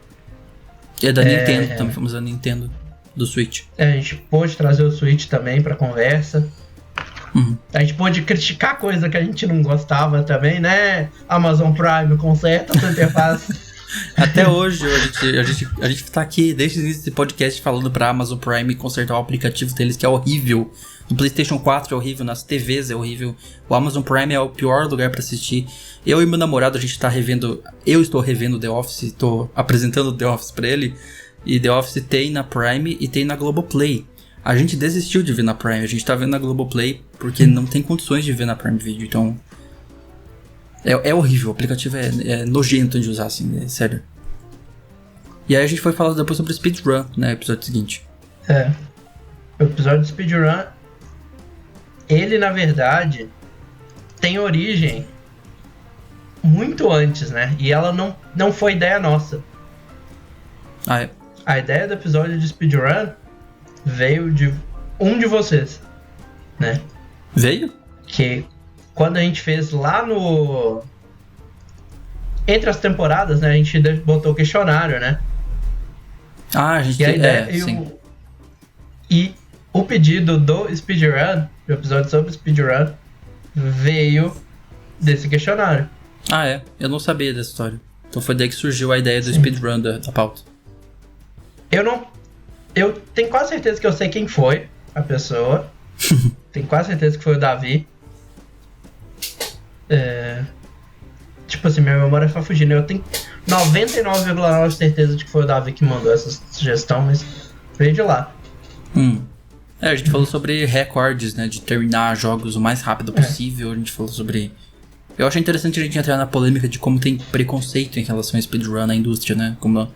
S1: E é da Nintendo, também fomos da Nintendo, do Switch.
S2: A gente pôde trazer o Switch também pra conversa. A gente pôde criticar coisa que a gente não gostava também, né? Amazon Prime conserta essa interface.
S1: Até hoje, a gente tá aqui desde o início desse podcast falando pra Amazon Prime consertar o aplicativo deles, que é horrível. No PlayStation 4 é horrível, nas TVs é horrível. O Amazon Prime é o pior lugar pra assistir. Eu e meu namorado, a gente tá revendo... Eu estou revendo The Office, estou apresentando The Office pra ele. E The Office tem na Prime e tem na Globoplay. A gente desistiu de ver na Prime, a gente tá vendo na Globoplay porque não tem condições de ver na Prime Video, então... É horrível, o aplicativo é nojento de usar, assim, é sério. E aí a gente foi falar depois sobre Speedrun, né, episódio seguinte.
S2: O episódio de Speedrun, ele, na verdade, tem origem muito antes, né? E ela não foi ideia nossa.
S1: Ah, é?
S2: A ideia do episódio de Speedrun veio de um de vocês, né?
S1: Veio?
S2: Que quando a gente fez lá no... Entre as temporadas, né? A gente botou o questionário, né?
S1: Ah, a gente...
S2: E a ideia,
S1: sim.
S2: E o pedido do Speedrun, do episódio sobre Speedrun, veio desse questionário.
S1: Ah, é? Eu não sabia dessa história. Então foi daí que surgiu a ideia do Speedrun da pauta.
S2: Eu tenho quase certeza que eu sei quem foi a pessoa. Tenho quase certeza que foi o Davi. Tipo assim, minha memória tá fugindo. Eu tenho 99,9% certeza de que foi o Davi que mandou essa sugestão, mas veio de lá.
S1: A gente falou sobre recordes, né? De terminar jogos o mais rápido possível. A gente falou sobre... Eu achei interessante a gente entrar na polêmica de como tem preconceito em relação a speedrun na indústria, né? Como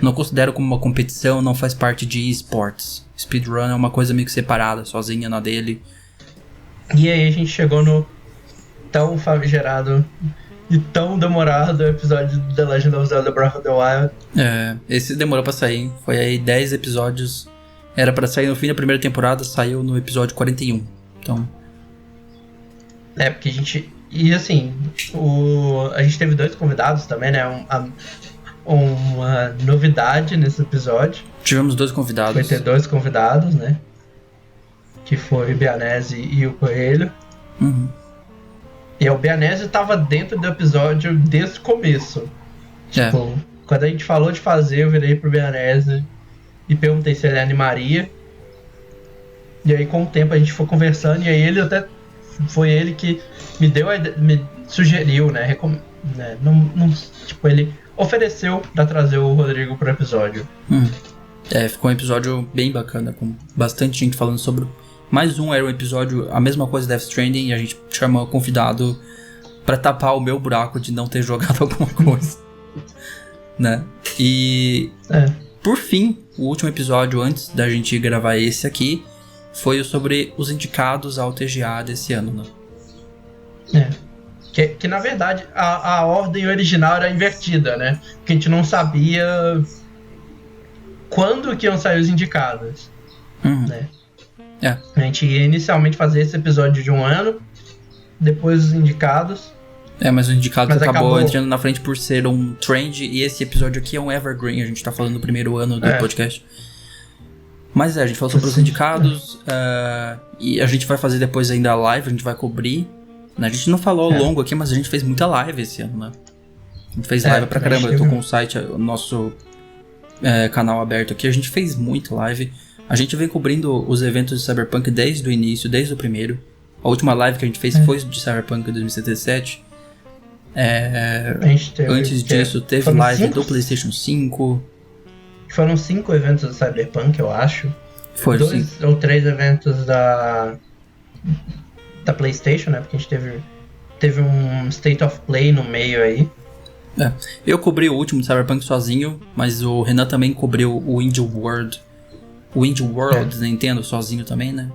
S1: não considero como uma competição, não faz parte de esportes. Speedrun é uma coisa meio que separada, sozinha na dele.
S2: E aí a gente chegou no tão famigerado e tão demorado episódio de The Legend of Zelda Breath of the Wild.
S1: Esse demorou pra sair, hein? Foi aí 10 episódios. Era pra sair no fim da primeira temporada, saiu no episódio 41. Então...
S2: porque a gente... E assim, a gente teve 2 convidados também, né? Uma novidade nesse episódio.
S1: Tivemos 2 convidados.
S2: Foi ter 2 convidados, né? Que foi o Bianese e o Coelho. E o Bianese tava dentro do episódio desde o começo. Tipo, quando a gente falou de fazer, eu virei pro Bianese e perguntei se ele animaria. E aí com o tempo a gente foi conversando e aí ele até... Foi ele que me deu me sugeriu, né? Tipo, ele ofereceu pra trazer o Rodrigo pro episódio.
S1: Ficou um episódio bem bacana, com bastante gente falando sobre... Mais um era um episódio, a mesma coisa Death Stranding, e a gente chamou o convidado pra tapar o meu buraco de não ter jogado alguma coisa. Né? E... Por fim, o último episódio antes da gente gravar esse aqui... Foi sobre os indicados ao TGA desse ano, né?
S2: Que na verdade a ordem original era invertida, né? Porque a gente não sabia quando que iam sair os indicados. Né? A gente ia inicialmente fazer esse episódio de um ano, depois os indicados.
S1: Mas o indicado acabou entrando na frente por ser um trend, e esse episódio aqui é um evergreen, a gente tá falando do primeiro ano do podcast. Mas a gente falou sobre os indicados, e a gente vai fazer depois ainda a live, a gente vai cobrir. A gente não falou ao longo aqui, mas a gente fez muita live esse ano, né? A gente fez live pra caramba, eu tô com o site, o nosso canal aberto aqui, a gente fez muita live. A gente vem cobrindo os eventos de Cyberpunk desde o início, desde o primeiro. A última live que a gente fez foi de Cyberpunk 2077. Antes disso, teve live do PlayStation 5...
S2: Foram 5 eventos do Cyberpunk, eu acho.
S1: Foi
S2: 2 ou 3 eventos da PlayStation, né? Porque a gente teve um State of Play no meio aí.
S1: Eu cobri o último de Cyberpunk sozinho, mas o Renan também cobriu o Indie World. O Indie World Nintendo sozinho também, né?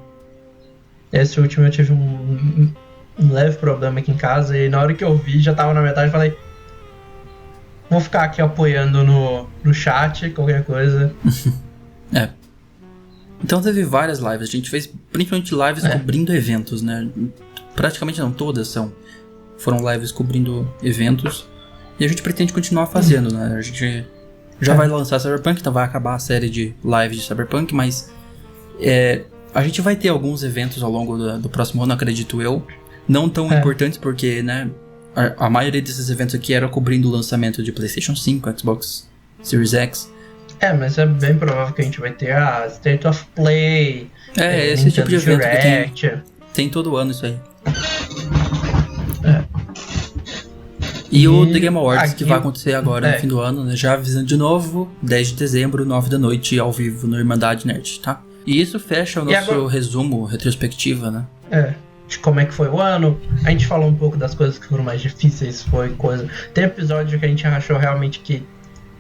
S2: Esse último eu tive um leve problema aqui em casa e na hora que eu vi, já tava na metade e falei... Vou ficar aqui apoiando no chat, qualquer coisa.
S1: Então teve várias lives. A gente fez principalmente lives cobrindo eventos, né? Praticamente não, todas foram lives cobrindo eventos. E a gente pretende continuar fazendo, né? A gente já vai lançar Cyberpunk, então vai acabar a série de lives de Cyberpunk, mas A gente vai ter alguns eventos ao longo do próximo ano, acredito eu. Não tão importantes porque, né, a maioria desses eventos aqui era cobrindo o lançamento de PlayStation 5, Xbox Series X.
S2: Mas é bem provável que a gente vai ter a State of Play.
S1: Esse
S2: Nintendo
S1: tipo de evento
S2: Direct.
S1: que tem todo ano isso aí. E o The Game Awards, que vai acontecer agora no fim do ano, né? Já avisando de novo, 10 de dezembro, 9 da noite, ao vivo no Irmandade Nerd, tá? E isso fecha o nosso resumo, retrospectiva, né?
S2: De como é que foi o ano. A gente falou um pouco das coisas que foram mais difíceis, Tem episódio que a gente achou realmente que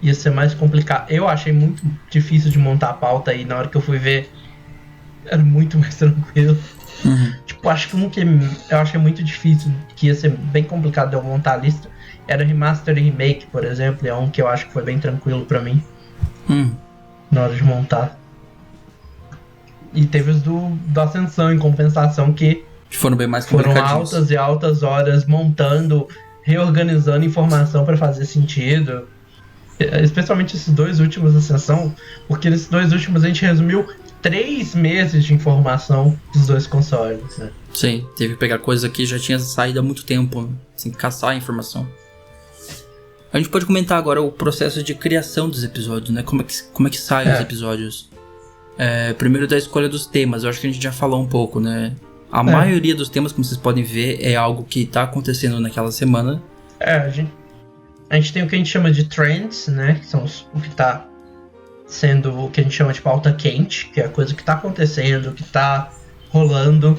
S2: ia ser mais complicado. Eu achei muito difícil de montar a pauta e na hora que eu fui ver, era muito mais tranquilo. Tipo, acho que um que eu achei muito difícil, que ia ser bem complicado de eu montar a lista, era Remaster e Remake, por exemplo. É um que eu acho que foi bem tranquilo pra mim na hora de montar. E teve os do Ascensão, em compensação, que
S1: foram bem mais
S2: foram
S1: complicadinhos.
S2: altas e altas horas montando, reorganizando informação pra fazer sentido. Especialmente esses dois últimos Ascensão, porque nesses dois últimos a gente resumiu 3 meses de informação dos dois consoles, né?
S1: Sim, teve que pegar coisa que já tinha saído há muito tempo, assim, caçar a informação. A gente pode comentar agora o processo de criação dos episódios, né? Como é que saem os episódios. Primeiro da escolha dos temas, eu acho que a gente já falou um pouco, né? A maioria dos temas, como vocês podem ver, é algo que tá acontecendo naquela semana.
S2: A gente tem o que a gente chama de trends, né? Que são o que tá sendo o que a gente chama de pauta quente, que é a coisa que tá acontecendo, que tá rolando.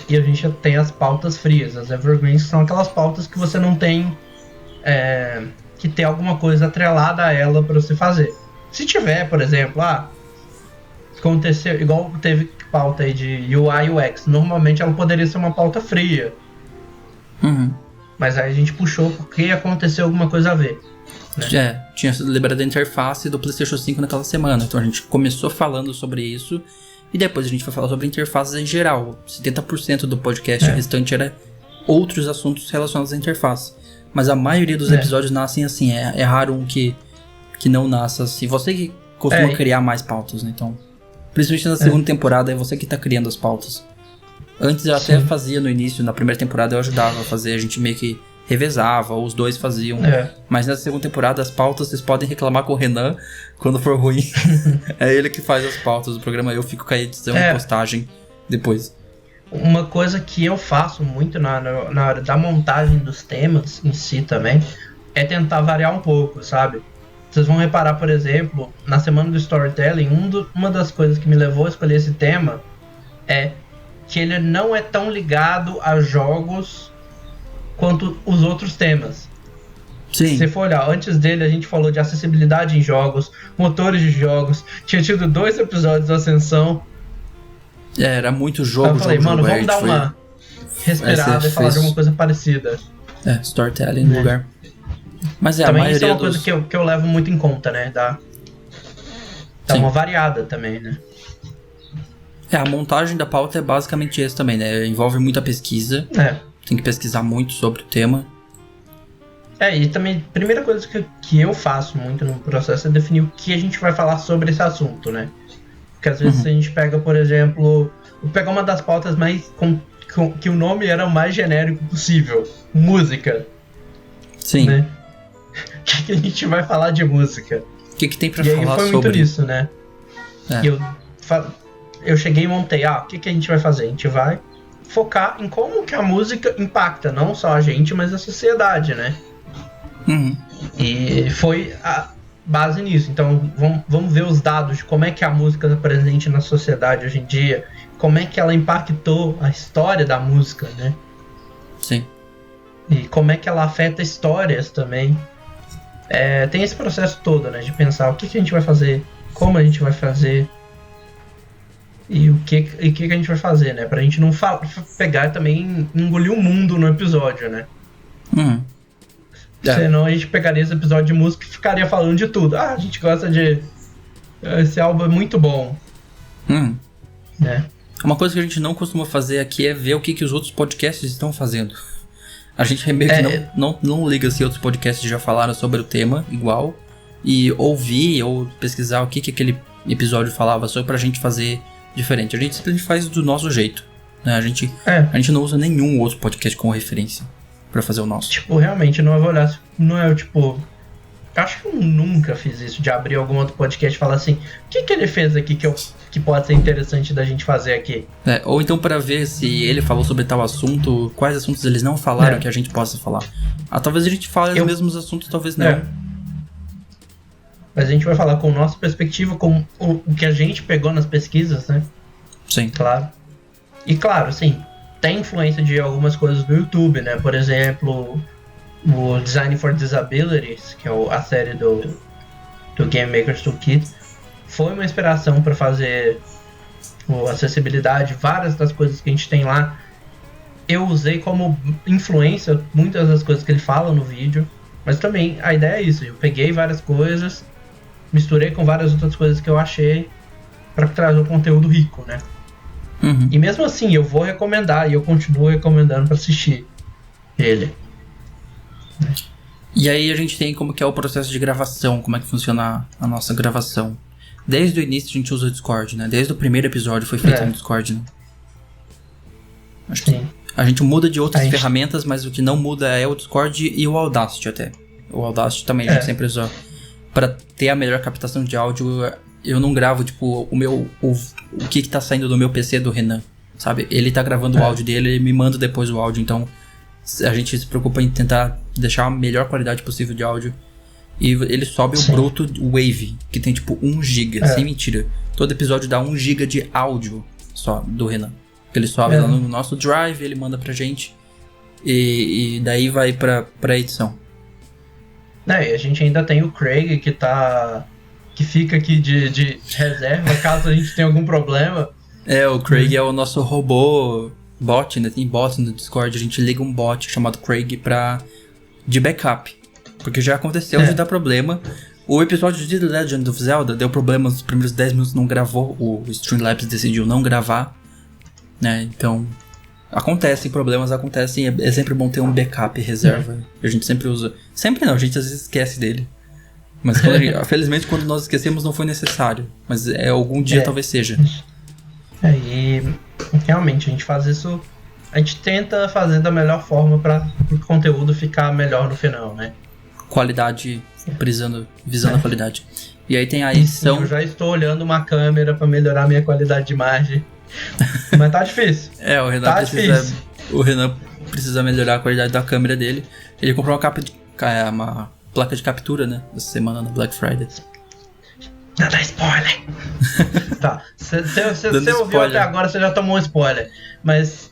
S2: E a gente tem as pautas frias, as evergreens, que são aquelas pautas que você não tem que ter alguma coisa atrelada a ela pra você fazer. Se tiver, por exemplo, aconteceu, igual teve pauta aí de UI e UX, normalmente ela poderia ser uma pauta fria. Mas aí a gente puxou porque aconteceu alguma coisa a ver, né?
S1: Tinha sido liberada a interface do PlayStation 5 naquela semana, então a gente começou falando sobre isso e depois a gente foi falar sobre interfaces em geral. 70% do podcast restante era outros assuntos relacionados à interface. Mas a maioria dos episódios nascem assim, é raro um que não nasça assim. Você que costuma criar mais pautas, né? Então, principalmente na segunda temporada, é você que tá criando as pautas. Antes eu até fazia no início, na primeira temporada eu ajudava a fazer, a gente meio que revezava, ou os dois faziam. Mas na segunda temporada as pautas, vocês podem reclamar com o Renan quando for ruim. É ele que faz as pautas do programa, eu fico com a edição e postagem depois.
S2: Uma coisa que eu faço muito na hora da montagem dos temas em si também é tentar variar um pouco, sabe? Vocês vão reparar, por exemplo, na semana do storytelling, uma das coisas que me levou a escolher esse tema é que ele não é tão ligado a jogos quanto os outros temas.
S1: Sim.
S2: Se você for olhar, antes dele a gente falou de acessibilidade em jogos, motores de jogos, tinha tido 2 episódios da Ascensão.
S1: Era muito jogo.
S2: Eu falei, mano, vamos dar uma respirada e falar de alguma coisa parecida.
S1: Storytelling no lugar. Mas
S2: também
S1: a maioria
S2: isso é uma coisa que eu levo muito em conta, né? Dá uma variada também, né?
S1: A montagem da pauta é basicamente isso também, né? Envolve muita pesquisa. Tem que pesquisar muito sobre o tema.
S2: E também, a primeira coisa que eu faço muito no processo é definir o que a gente vai falar sobre esse assunto, né? Porque às vezes a gente pega, por exemplo, vou pegar uma das pautas mais que o nome era o mais genérico possível, música.
S1: Sim.
S2: Né? O que a gente vai falar de música?
S1: O que tem pra
S2: falar
S1: sobre?
S2: E aí foi muito isso, né? Eu cheguei e montei, o que a gente vai fazer? A gente vai focar em como que a música impacta, não só a gente, mas a sociedade, né? E foi a base nisso. Então, vamos ver os dados de como é que a música está presente na sociedade hoje em dia, como é que ela impactou a história da música, né?
S1: Sim.
S2: E como é que ela afeta histórias também. Tem esse processo todo, né? De pensar o que a gente vai fazer, como a gente vai fazer e o que a gente vai fazer, né? Pra gente não pegar e também engolir o mundo no episódio, né? Senão a gente pegaria esse episódio de música e ficaria falando de tudo. A gente gosta de... Esse álbum é muito bom. Né?
S1: Uma coisa que a gente não costuma fazer aqui é ver o que os outros podcasts estão fazendo. A gente meio que não liga se outros podcasts já falaram sobre o tema igual. E ouvir ou pesquisar o que aquele episódio falava só pra gente fazer diferente. A gente simplesmente faz do nosso jeito, né? A gente não usa nenhum outro podcast como referência pra fazer o nosso.
S2: Tipo, realmente, não vou olhar, não é tipo... Acho que eu nunca fiz isso, de abrir algum outro podcast e falar assim, o que ele fez aqui que pode ser interessante da gente fazer aqui?
S1: Ou então para ver se ele falou sobre tal assunto, quais assuntos eles não falaram que a gente possa falar. Talvez a gente fale os mesmos assuntos, talvez não.
S2: Mas a gente vai falar com a nossa perspectiva, com o que a gente pegou nas pesquisas, né?
S1: Sim.
S2: Claro. E claro, sim, tem influência de algumas coisas do YouTube, né? Por exemplo, o Design for Disabilities, que é a série do Game Maker's Toolkit, foi uma inspiração para fazer acessibilidade. Várias das coisas que a gente tem lá, eu usei como influência muitas das coisas que ele fala no vídeo. Mas também a ideia é isso, eu peguei várias coisas, misturei com várias outras coisas que eu achei para trazer um conteúdo rico, né?
S1: Uhum.
S2: E mesmo assim, eu vou recomendar, e eu continuo recomendando para assistir ele.
S1: E aí a gente tem como que é o processo de gravação, como é que funciona a nossa gravação. Desde o início a gente usa o Discord, né? Desde o primeiro episódio foi feito no Discord, né? Acho que a gente muda de outras ferramentas, mas o que não muda é o Discord e o Audacity até. O Audacity também a gente sempre usa para ter a melhor captação de áudio. Eu não gravo, tipo, o que tá saindo do meu PC do Renan, sabe? Ele tá gravando o áudio dele, ele me manda depois o áudio, então a gente se preocupa em tentar deixar a melhor qualidade possível de áudio. E ele sobe o bruto Wave, que tem tipo 1 GB, sem mentira. Todo episódio dá 1 GB de áudio só do Renan. Ele sobe lá no nosso Drive, ele manda pra gente. E daí vai pra edição.
S2: E a gente ainda tem o Craig que fica aqui de reserva caso a gente tenha algum problema.
S1: O Craig é o nosso robô bot, né? Tem bot no Discord, a gente liga um bot chamado Craig de backup. Porque já aconteceu de dar problema. O episódio de The Legend of Zelda deu problema nos primeiros 10 minutos, não gravou. O Streamlabs decidiu não gravar, né? Então, acontecem problemas, é sempre bom ter um backup reserva. A gente sempre usa. Sempre não, a gente às vezes esquece dele. Mas felizmente quando nós esquecemos não foi necessário. Mas algum dia talvez seja.
S2: E realmente a gente faz isso. A gente tenta fazer da melhor forma para o conteúdo ficar melhor no final, né?
S1: Qualidade, visando a qualidade. E aí tem a edição.
S2: Sim, eu já estou olhando uma câmera para melhorar a minha qualidade de imagem. Mas tá difícil.
S1: O Renan precisa melhorar a qualidade da câmera dele. Ele comprou uma placa de captura, né? Essa semana no Black Friday.
S2: Não dá spoiler. Tá. Se você ouviu até agora, você já tomou um spoiler. Mas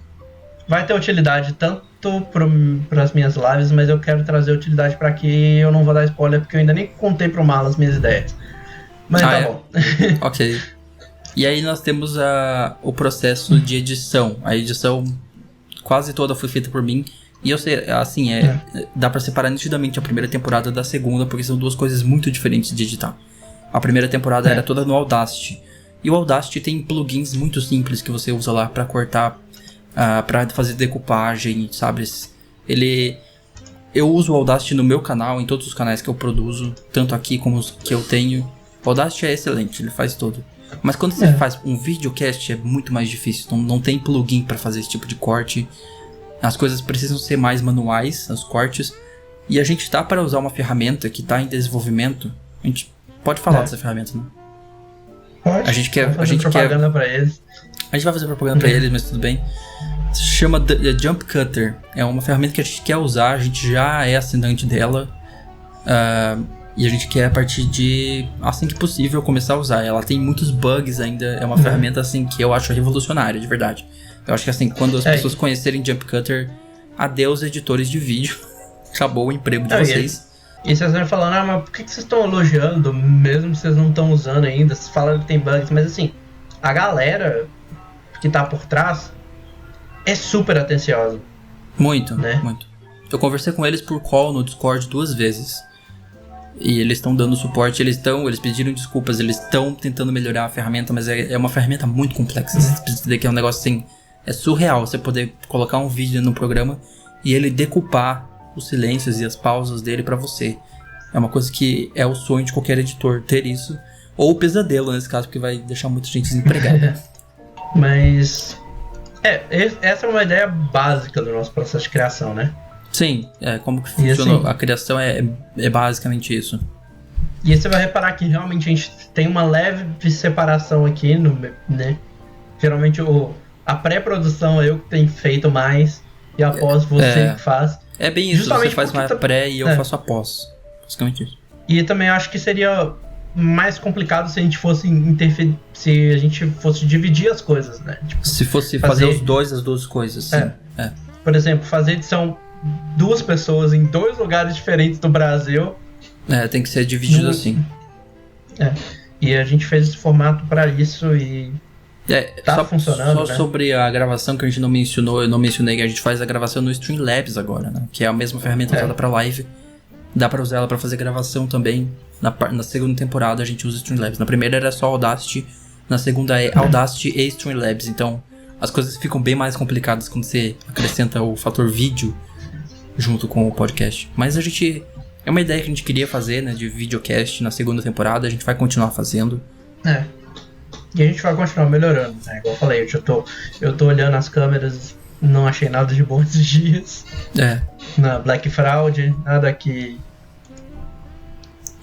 S2: vai ter utilidade tanto para as minhas lives, mas eu quero trazer utilidade para aqui. Eu não vou dar spoiler porque eu ainda nem contei pro Mal as minhas ideias. Mas bom.
S1: Ok. E aí nós temos o processo de edição. A edição quase toda foi feita por mim. E eu sei, assim, dá pra separar nitidamente a primeira temporada da segunda, porque são duas coisas muito diferentes de editar. A primeira temporada era toda no Audacity. E o Audacity tem plugins muito simples que você usa lá pra cortar, pra fazer decupagem, sabe? Eu uso o Audacity no meu canal, em todos os canais que eu produzo, tanto aqui como os que eu tenho. O Audacity é excelente, ele faz tudo. Mas quando você faz um videocast é muito mais difícil, não tem plugin pra fazer esse tipo de corte. As coisas precisam ser mais manuais, os cortes. E a gente tá para usar uma ferramenta que tá em desenvolvimento. A gente pode falar dessa ferramenta, né?
S2: Pode.
S1: A gente quer
S2: propaganda pra eles.
S1: A gente vai fazer propaganda pra eles, mas tudo bem. Se chama The Jump Cutter. É uma ferramenta que a gente quer usar, a gente já é assinante dela. E a gente quer, a partir de, assim que possível, começar a usar. Ela tem muitos bugs ainda. É uma ferramenta, assim, que eu acho revolucionária, de verdade. Eu acho que, assim, quando as pessoas conhecerem Jump Cutter, adeus editores de vídeo. Acabou o emprego de vocês.
S2: E vocês vão falando, mas por que vocês estão elogiando, mesmo que vocês não estão usando ainda? Vocês falam que tem bugs, mas assim, a galera que tá por trás é super atenciosa.
S1: Muito,
S2: né?
S1: Muito. Eu conversei com eles por call no Discord 2 vezes. E eles estão dando suporte, eles pediram desculpas, eles estão tentando melhorar a ferramenta, mas é uma ferramenta muito complexa. Você precisa entender que é um negócio assim, é surreal você poder colocar um vídeo no programa e ele decupar os silêncios e as pausas dele pra você. É uma coisa que é o sonho de qualquer editor ter isso, ou o pesadelo nesse caso, porque vai deixar muita gente desempregada.
S2: Mas essa é uma ideia básica do nosso processo de criação, né?
S1: Sim, como que funciona
S2: assim,
S1: a criação é basicamente isso.
S2: E aí você vai reparar que realmente a gente tem uma leve separação aqui, né? Geralmente a pré-produção é eu que tenho feito mais e após você que faz.
S1: É bem isso,
S2: justamente
S1: você faz mais pré e eu faço após. Basicamente isso.
S2: E também acho que seria mais complicado se a gente fosse interferir, se a gente fosse dividir as coisas, né? Tipo,
S1: se fosse fazer as duas coisas, sim.
S2: Por exemplo, fazer edição 2 pessoas em 2 lugares diferentes do Brasil.
S1: Tem que ser dividido assim.
S2: E a gente fez esse formato para isso e tá funcionando,
S1: só sobre a gravação que a gente não mencionou, eu não mencionei que a gente faz a gravação no Streamlabs agora, né? Que é a mesma ferramenta usada para live. Dá para usar ela para fazer gravação também. Na segunda temporada a gente usa Streamlabs. Na primeira era só Audacity, na segunda é Audacity e Streamlabs. Então as coisas ficam bem mais complicadas quando você acrescenta o fator vídeo junto com o podcast. Mas é uma ideia que a gente queria fazer, né, de videocast na segunda temporada. A gente vai continuar fazendo.
S2: E a gente vai continuar melhorando, né? Igual eu falei, eu tô olhando as câmeras, não achei nada de bom esses dias. Na Black Fraud, nada que...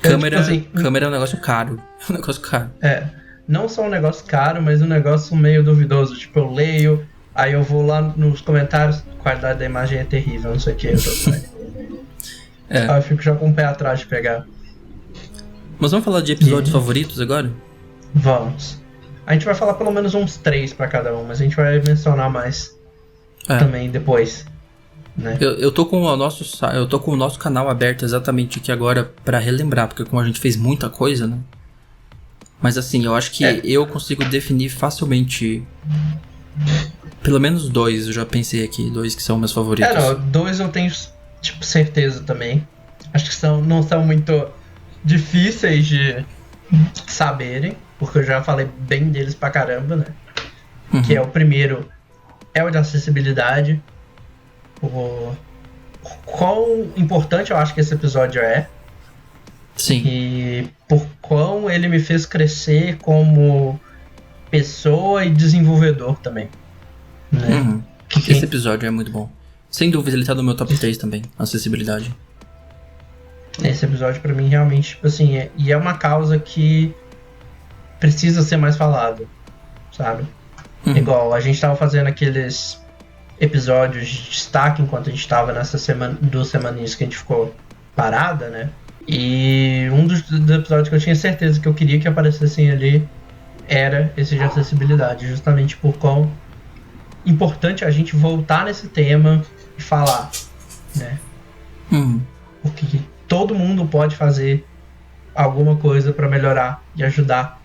S1: Câmera é um negócio caro.
S2: Não só um negócio caro, mas um negócio meio duvidoso. Tipo, eu leio, aí eu vou lá nos comentários, a qualidade da imagem é terrível, não sei o que. Aí eu fico já com o pé atrás de pegar.
S1: Mas vamos falar de episódios favoritos agora?
S2: Vamos. A gente vai falar pelo menos uns 3 pra cada um, mas a gente vai mencionar mais também depois. Né?
S1: Eu tô com o nosso canal aberto exatamente aqui agora pra relembrar, porque como a gente fez muita coisa, né? Mas assim, eu acho que eu consigo definir facilmente pelo menos 2, eu já pensei aqui, 2 que são meus favoritos.
S2: 2 eu tenho tipo certeza também. Acho que não são muito difíceis de saberem, porque eu já falei bem deles pra caramba, né? Que é o primeiro, é o de acessibilidade. Quão importante eu acho que esse episódio é.
S1: Sim.
S2: E por quão ele me fez crescer como pessoa e desenvolvedor também. Né?
S1: Esse episódio é muito bom. Sem dúvida, ele tá no meu top 3 também, acessibilidade.
S2: Esse episódio pra mim realmente, tipo assim, e é uma causa que precisa ser mais falada, sabe? Igual, a gente tava fazendo aqueles episódios de destaque enquanto a gente tava nessa semana, 2 semaninhas que a gente ficou parada, né? E um dos episódios que eu tinha certeza que eu queria que aparecessem ali era esse de acessibilidade, justamente por quão importante a gente voltar nesse tema e falar, né? Porque todo mundo pode fazer alguma coisa para melhorar e ajudar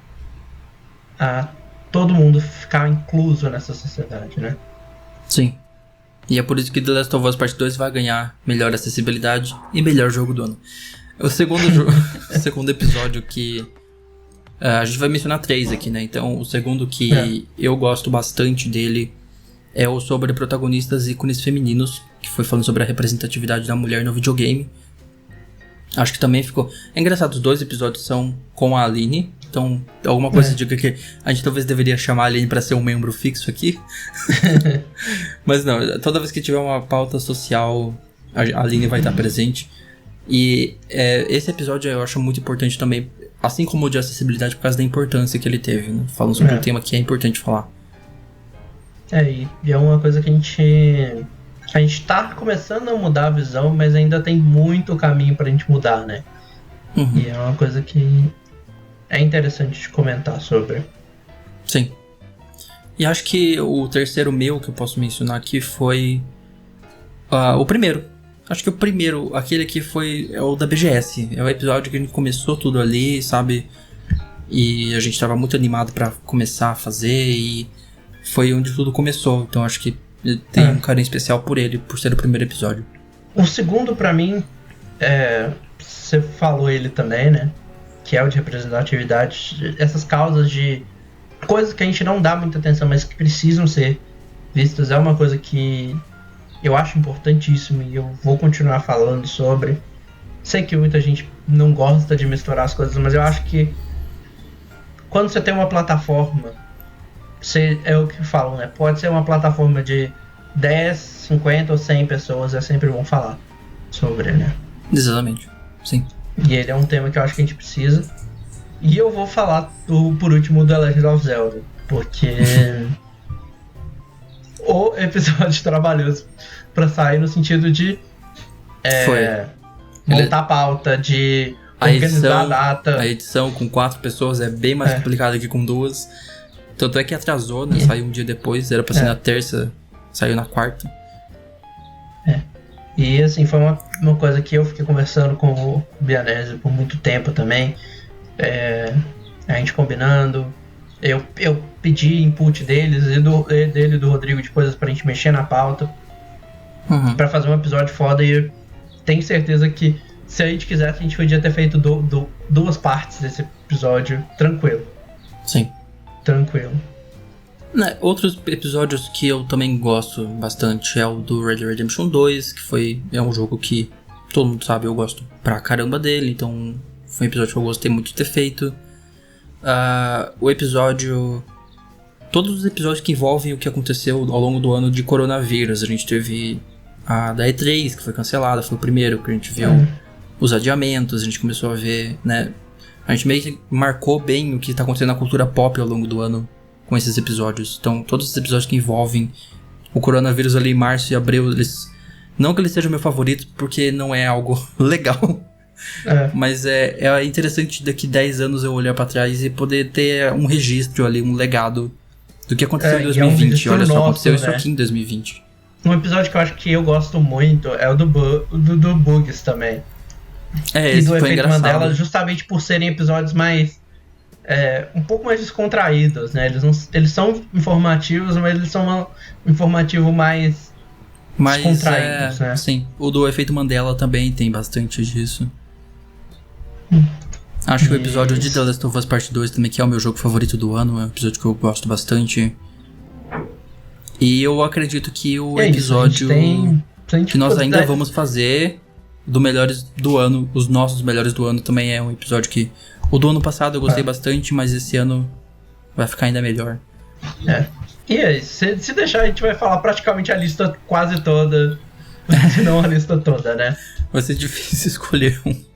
S2: a todo mundo ficar incluso nessa sociedade, né?
S1: Sim. E é por isso que The Last of Us Part 2 vai ganhar melhor acessibilidade e melhor jogo do ano. O segundo segundo episódio que... a gente vai mencionar 3 aqui, né? Então, o segundo que eu gosto bastante dele é o sobre protagonistas ícones femininos, que foi falando sobre a representatividade da mulher no videogame. Acho que também ficou... É engraçado, os 2 episódios são com a Aline. Então, alguma coisa diga que a gente talvez deveria chamar a Aline pra ser um membro fixo aqui. Mas não, toda vez que tiver uma pauta social, a Aline vai estar presente. E esse episódio eu acho muito importante também, assim como o de acessibilidade, por causa da importância que ele teve, né? Falando sobre um tema que é importante falar.
S2: E é uma coisa que a gente tá começando a mudar a visão, mas ainda tem muito caminho pra gente mudar, né? E é uma coisa que é interessante de comentar sobre.
S1: Sim. E acho que o terceiro meu que eu posso mencionar aqui foi o primeiro. Acho que o primeiro, aquele que foi o da BGS. É o episódio que a gente começou tudo ali, sabe? E a gente tava muito animado pra começar a fazer e foi onde tudo começou. Então acho que tem um carinho especial por ele, por ser o primeiro episódio.
S2: O segundo pra mim, você falou ele também, né? Que é o de representatividade. Essas causas de coisas que a gente não dá muita atenção, mas que precisam ser vistas. É uma coisa que eu acho importantíssimo e eu vou continuar falando sobre. Sei que muita gente não gosta de misturar as coisas, mas eu acho que quando você tem uma plataforma é o que falam, né? Pode ser uma plataforma de 10, 50 ou 100 pessoas, é sempre bom falar sobre, né?
S1: Exatamente, sim.
S2: E ele é um tema que eu acho que a gente precisa. E eu vou falar, por último, do The Legend of Zelda, porque o episódio trabalhoso pra sair no sentido de montar a pauta, de organizar a data.
S1: A edição com 4 pessoas é bem mais complicada que com 2. Tanto é que atrasou, né? Saiu um dia depois, era pra ser na terça, saiu na quarta.
S2: E assim, foi uma coisa que eu fiquei conversando com o Bianese por muito tempo também. A gente combinando. Eu pedi input deles dele e do Rodrigo de coisas pra gente mexer na pauta. Pra fazer um episódio foda. E eu tenho certeza que se a gente quisesse, a gente podia ter feito 2 partes desse episódio tranquilo.
S1: Sim.
S2: Tranquilo.
S1: Outros episódios que eu também gosto bastante é o do Red Dead Redemption 2, que é um jogo que todo mundo sabe, eu gosto pra caramba dele, então foi um episódio que eu gostei muito de ter feito. O episódio... Todos os episódios que envolvem o que aconteceu ao longo do ano de coronavírus. A gente teve a da E3, que foi cancelada, foi o primeiro que a gente viu os adiamentos, a gente começou a ver, né? A gente meio que marcou bem o que tá acontecendo na cultura pop ao longo do ano com esses episódios. Então, todos os episódios que envolvem o coronavírus ali em março e abril, não que eles sejam meu favorito, porque não é algo legal. Mas é interessante daqui 10 anos eu olhar pra trás e poder ter um registro ali, um legado do que aconteceu em 2020. Olha só, aconteceu isso aqui em 2020.
S2: Um episódio que eu acho que eu gosto muito é o do Bugs também.
S1: Esse
S2: do
S1: foi
S2: Efeito
S1: engraçado.
S2: Mandela, justamente por serem episódios mais... um pouco mais descontraídos, né? Eles são informativos, mas eles são um informativo mais descontraídos, né?
S1: Sim, o do Efeito Mandela também tem bastante disso. Acho que o episódio de The Last of Us Part 2 também, que é o meu jogo favorito do ano, é um episódio que eu gosto bastante. E eu acredito que o episódio que nós ainda vamos fazer do Melhores do Ano, os nossos Melhores do Ano, também é um episódio que... O do ano passado eu gostei bastante, mas esse ano vai ficar ainda melhor.
S2: E aí, se deixar, a gente vai falar praticamente a lista quase toda, se não a lista toda, né?
S1: Vai ser difícil escolher um.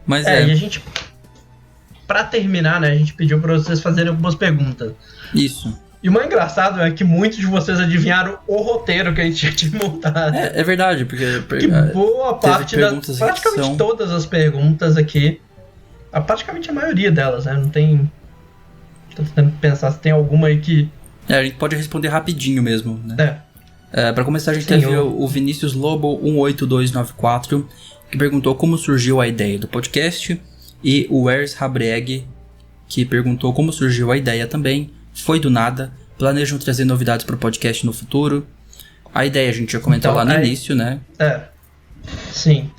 S1: Mas
S2: e a gente, pra terminar, né, a gente pediu pra vocês fazerem algumas perguntas.
S1: Isso.
S2: E o mais engraçado é que muitos de vocês adivinharam o roteiro que a gente tinha montado.
S1: É verdade, porque...
S2: Que boa parte praticamente todas as perguntas aqui, praticamente a maioria delas, né, não tem... Tô tentando pensar se tem alguma aí que...
S1: a gente pode responder rapidinho mesmo, né? Pra começar, a gente teve o Vinícius Lobo 18294, que perguntou como surgiu a ideia do podcast, e o Ers Habreg, que perguntou como surgiu a ideia também. Foi do nada, planejam trazer novidades pro podcast no futuro. A ideia a gente já comentou lá no início, né?
S2: Sim,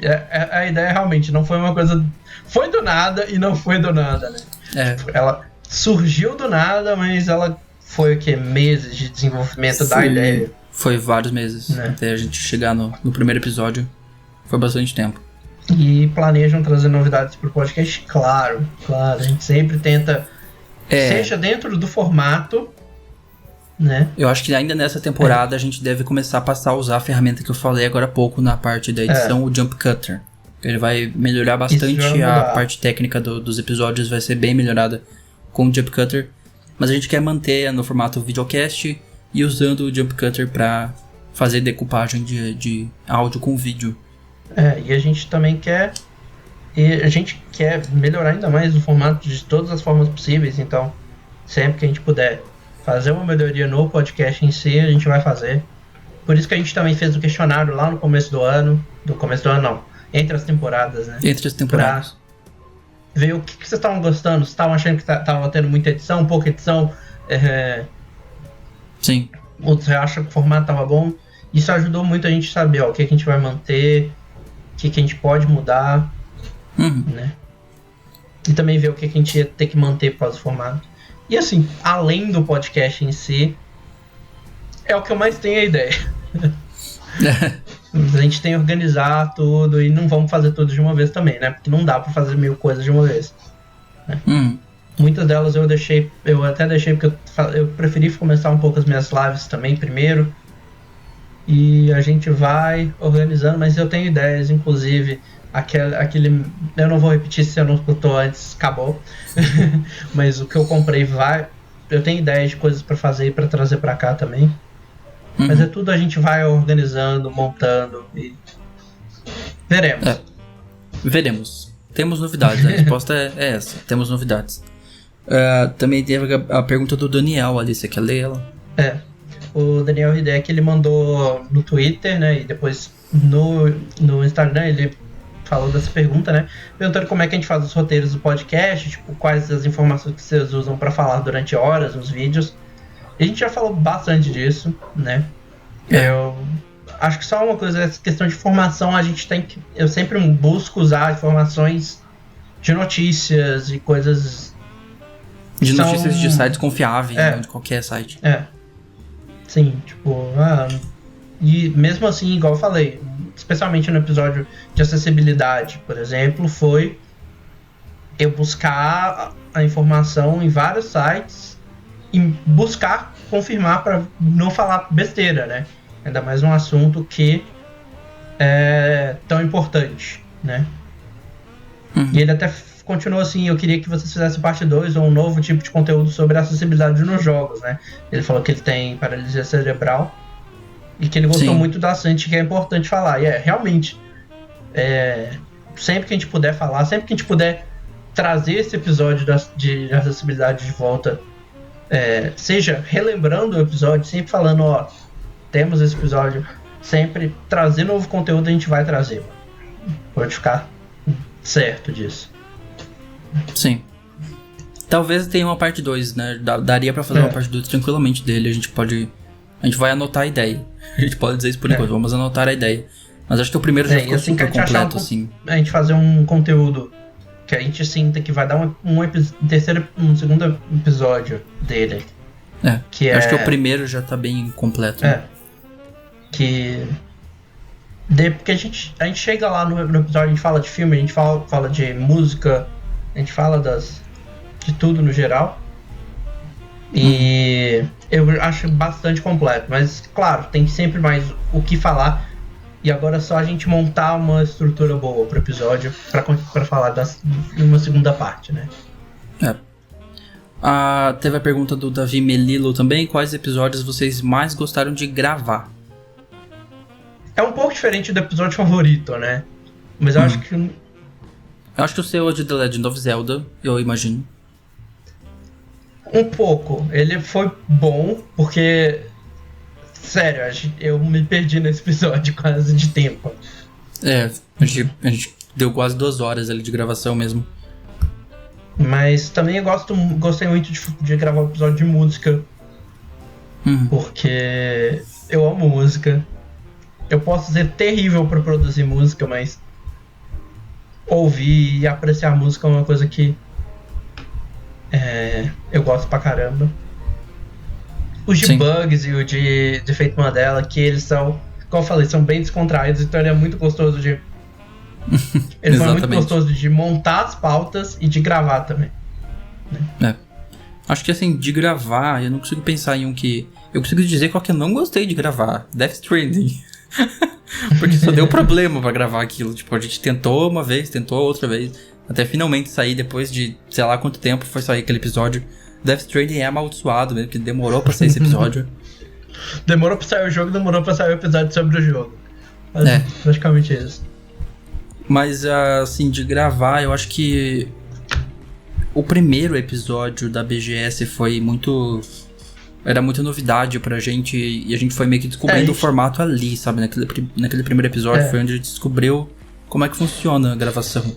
S2: a ideia realmente não foi uma coisa... Foi do nada e não foi do nada, né? Ela surgiu do nada, mas ela foi o quê? Meses de desenvolvimento da ideia.
S1: Foi vários meses, né? Até a gente chegar no primeiro episódio. Foi bastante tempo.
S2: E planejam trazer novidades pro podcast? Claro. A gente sempre tenta, seja dentro do formato, né?
S1: Eu acho que ainda nessa temporada a gente deve começar a passar a usar a ferramenta que eu falei agora há pouco na parte da edição, o Jump Cutter. Ele vai melhorar bastante, a parte técnica dos episódios vai ser bem melhorada com o Jump Cutter. Mas a gente quer manter no formato videocast e usando o Jump Cutter para fazer decupagem de áudio com vídeo.
S2: E a gente também quer... a gente quer melhorar ainda mais o formato de todas as formas possíveis. Então, sempre que a gente puder fazer uma melhoria no podcast em si, a gente vai fazer. Por isso que a gente também fez o questionário lá no começo do ano. Entre as temporadas, né?
S1: Entre as temporadas.
S2: Pra ver o que vocês estavam gostando. Vocês estavam achando que estavam tendo muita edição, pouca edição.
S1: Sim.
S2: Outros acham que o formato estava bom. Isso ajudou muito a gente saber o que a gente vai manter, o que a gente pode mudar, né? E também ver o que a gente ia ter que manter por causa do formato. E assim, além do podcast em si, é o que eu mais tenho a ideia. A gente tem que organizar tudo e não vamos fazer tudo de uma vez também, né? Porque não dá pra fazer 1000 coisas de uma vez, né? Muitas delas eu até deixei porque eu preferi começar um pouco as minhas lives também primeiro. E a gente vai organizando, mas eu tenho ideias, inclusive aquele eu não vou repetir se eu não escutou antes, acabou. Mas o que eu comprei eu tenho ideias de coisas pra fazer e pra trazer pra cá também. Mas é tudo a gente vai organizando, montando e veremos.
S1: Veremos. Temos novidades, a resposta é essa, temos novidades. Também teve a pergunta do Daniel ali, você quer ler ela?
S2: O Daniel Hideki, ele mandou no Twitter, né, e depois no Instagram ele falou dessa pergunta, né, perguntando como é que a gente faz os roteiros do podcast, tipo, quais as informações que vocês usam pra falar durante horas nos vídeos. A gente já falou bastante disso, né, eu acho que só uma coisa, essa questão de informação, eu sempre busco usar informações de notícias e coisas...
S1: De notícias de sites confiáveis, né, de qualquer site.
S2: Sim, tipo... e mesmo assim, igual eu falei, especialmente no episódio de acessibilidade, por exemplo, foi eu buscar a informação em vários sites e buscar confirmar para não falar besteira, né? Ainda mais um assunto que é tão importante, né? E ele até continuou assim, eu queria que vocês fizessem parte 2 ou um novo tipo de conteúdo sobre acessibilidade nos jogos, né? Ele falou que ele tem paralisia cerebral e que ele gostou muito do assunto, que é importante falar. E realmente, sempre que a gente puder falar, sempre que a gente puder trazer esse episódio de acessibilidade de volta, seja relembrando o episódio, sempre falando, temos esse episódio, sempre trazer novo conteúdo, a gente vai trazer. Pode ficar certo disso.
S1: Sim. Talvez tenha uma parte 2, né? Daria pra fazer uma parte 2 tranquilamente dele. A gente vai anotar a ideia. A gente pode dizer isso por enquanto, vamos anotar a ideia. Mas acho que o primeiro já ficou super completo, assim. A
S2: gente fazer um conteúdo que a gente sinta que vai dar um segundo episódio dele.
S1: Acho que o primeiro já tá bem completo. Né?
S2: Porque a gente chega lá no episódio, a gente fala de filme, a gente fala de música, a gente fala de tudo no geral. E eu acho bastante completo. Mas, claro, tem sempre mais o que falar. E agora é só a gente montar uma estrutura boa pro episódio pra falar de uma segunda parte, né?
S1: Teve a pergunta do Davi Melilo também. Quais episódios vocês mais gostaram de gravar?
S2: É um pouco diferente do episódio favorito, né? Mas eu acho que...
S1: Eu acho que o seu é de The Legend of Zelda, eu imagino.
S2: Um pouco. Ele foi bom, porque... Sério, eu me perdi nesse episódio quase de tempo.
S1: A gente deu quase 2 horas ali de gravação mesmo.
S2: Mas também eu gostei muito de gravar um episódio de música. Porque eu amo música. Eu posso ser terrível pra produzir música, mas ouvir e apreciar música é uma coisa que eu gosto pra caramba. Os de Bugs e o de Efeito Mandela, que eles são, como eu falei, são bem descontraídos, então ele é muito gostoso de... Ele foi muito gostoso de montar as pautas e de gravar também.
S1: Acho que assim, de gravar, eu não consigo pensar em um que... Eu consigo dizer qual que eu não gostei de gravar. Death Stranding. Porque só deu problema pra gravar aquilo. Tipo, a gente tentou uma vez, tentou outra vez, até finalmente sair depois de, sei lá quanto tempo foi sair aquele episódio. Death Stranding é amaldiçoado mesmo, que demorou pra sair esse episódio.
S2: Demorou pra sair o jogo, demorou pra sair o episódio sobre o jogo. Mas praticamente isso.
S1: Mas, assim, de gravar, eu acho que o primeiro episódio da BGS foi muito... Era muita novidade pra gente e a gente foi meio que descobrindo o formato ali, sabe? Naquele primeiro episódio foi onde a gente descobriu como é que funciona a gravação.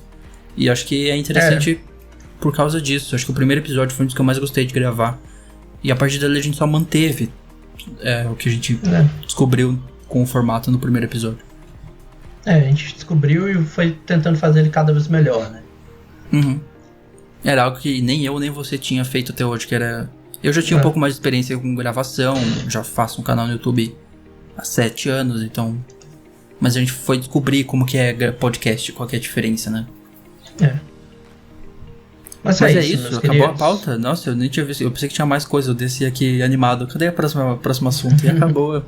S1: E acho que é interessante por causa disso. Acho que o primeiro episódio foi um dos que eu mais gostei de gravar. E a partir dali a gente só manteve o que a gente descobriu com o formato no primeiro episódio.
S2: A gente descobriu e foi tentando fazer ele cada vez melhor, né?
S1: Era algo que nem eu nem você tinha feito até hoje, que era... Eu já tinha um pouco mais de experiência com gravação, já faço um canal no YouTube há 7 anos, então... Mas a gente foi descobrir como que é podcast, qual que é a diferença, né?
S2: Mas
S1: é
S2: isso,
S1: isso, acabou a pauta? Nossa, eu nem tinha visto. Eu pensei que tinha mais coisa, eu desci aqui animado. Cadê a próximo assunto? E acabou.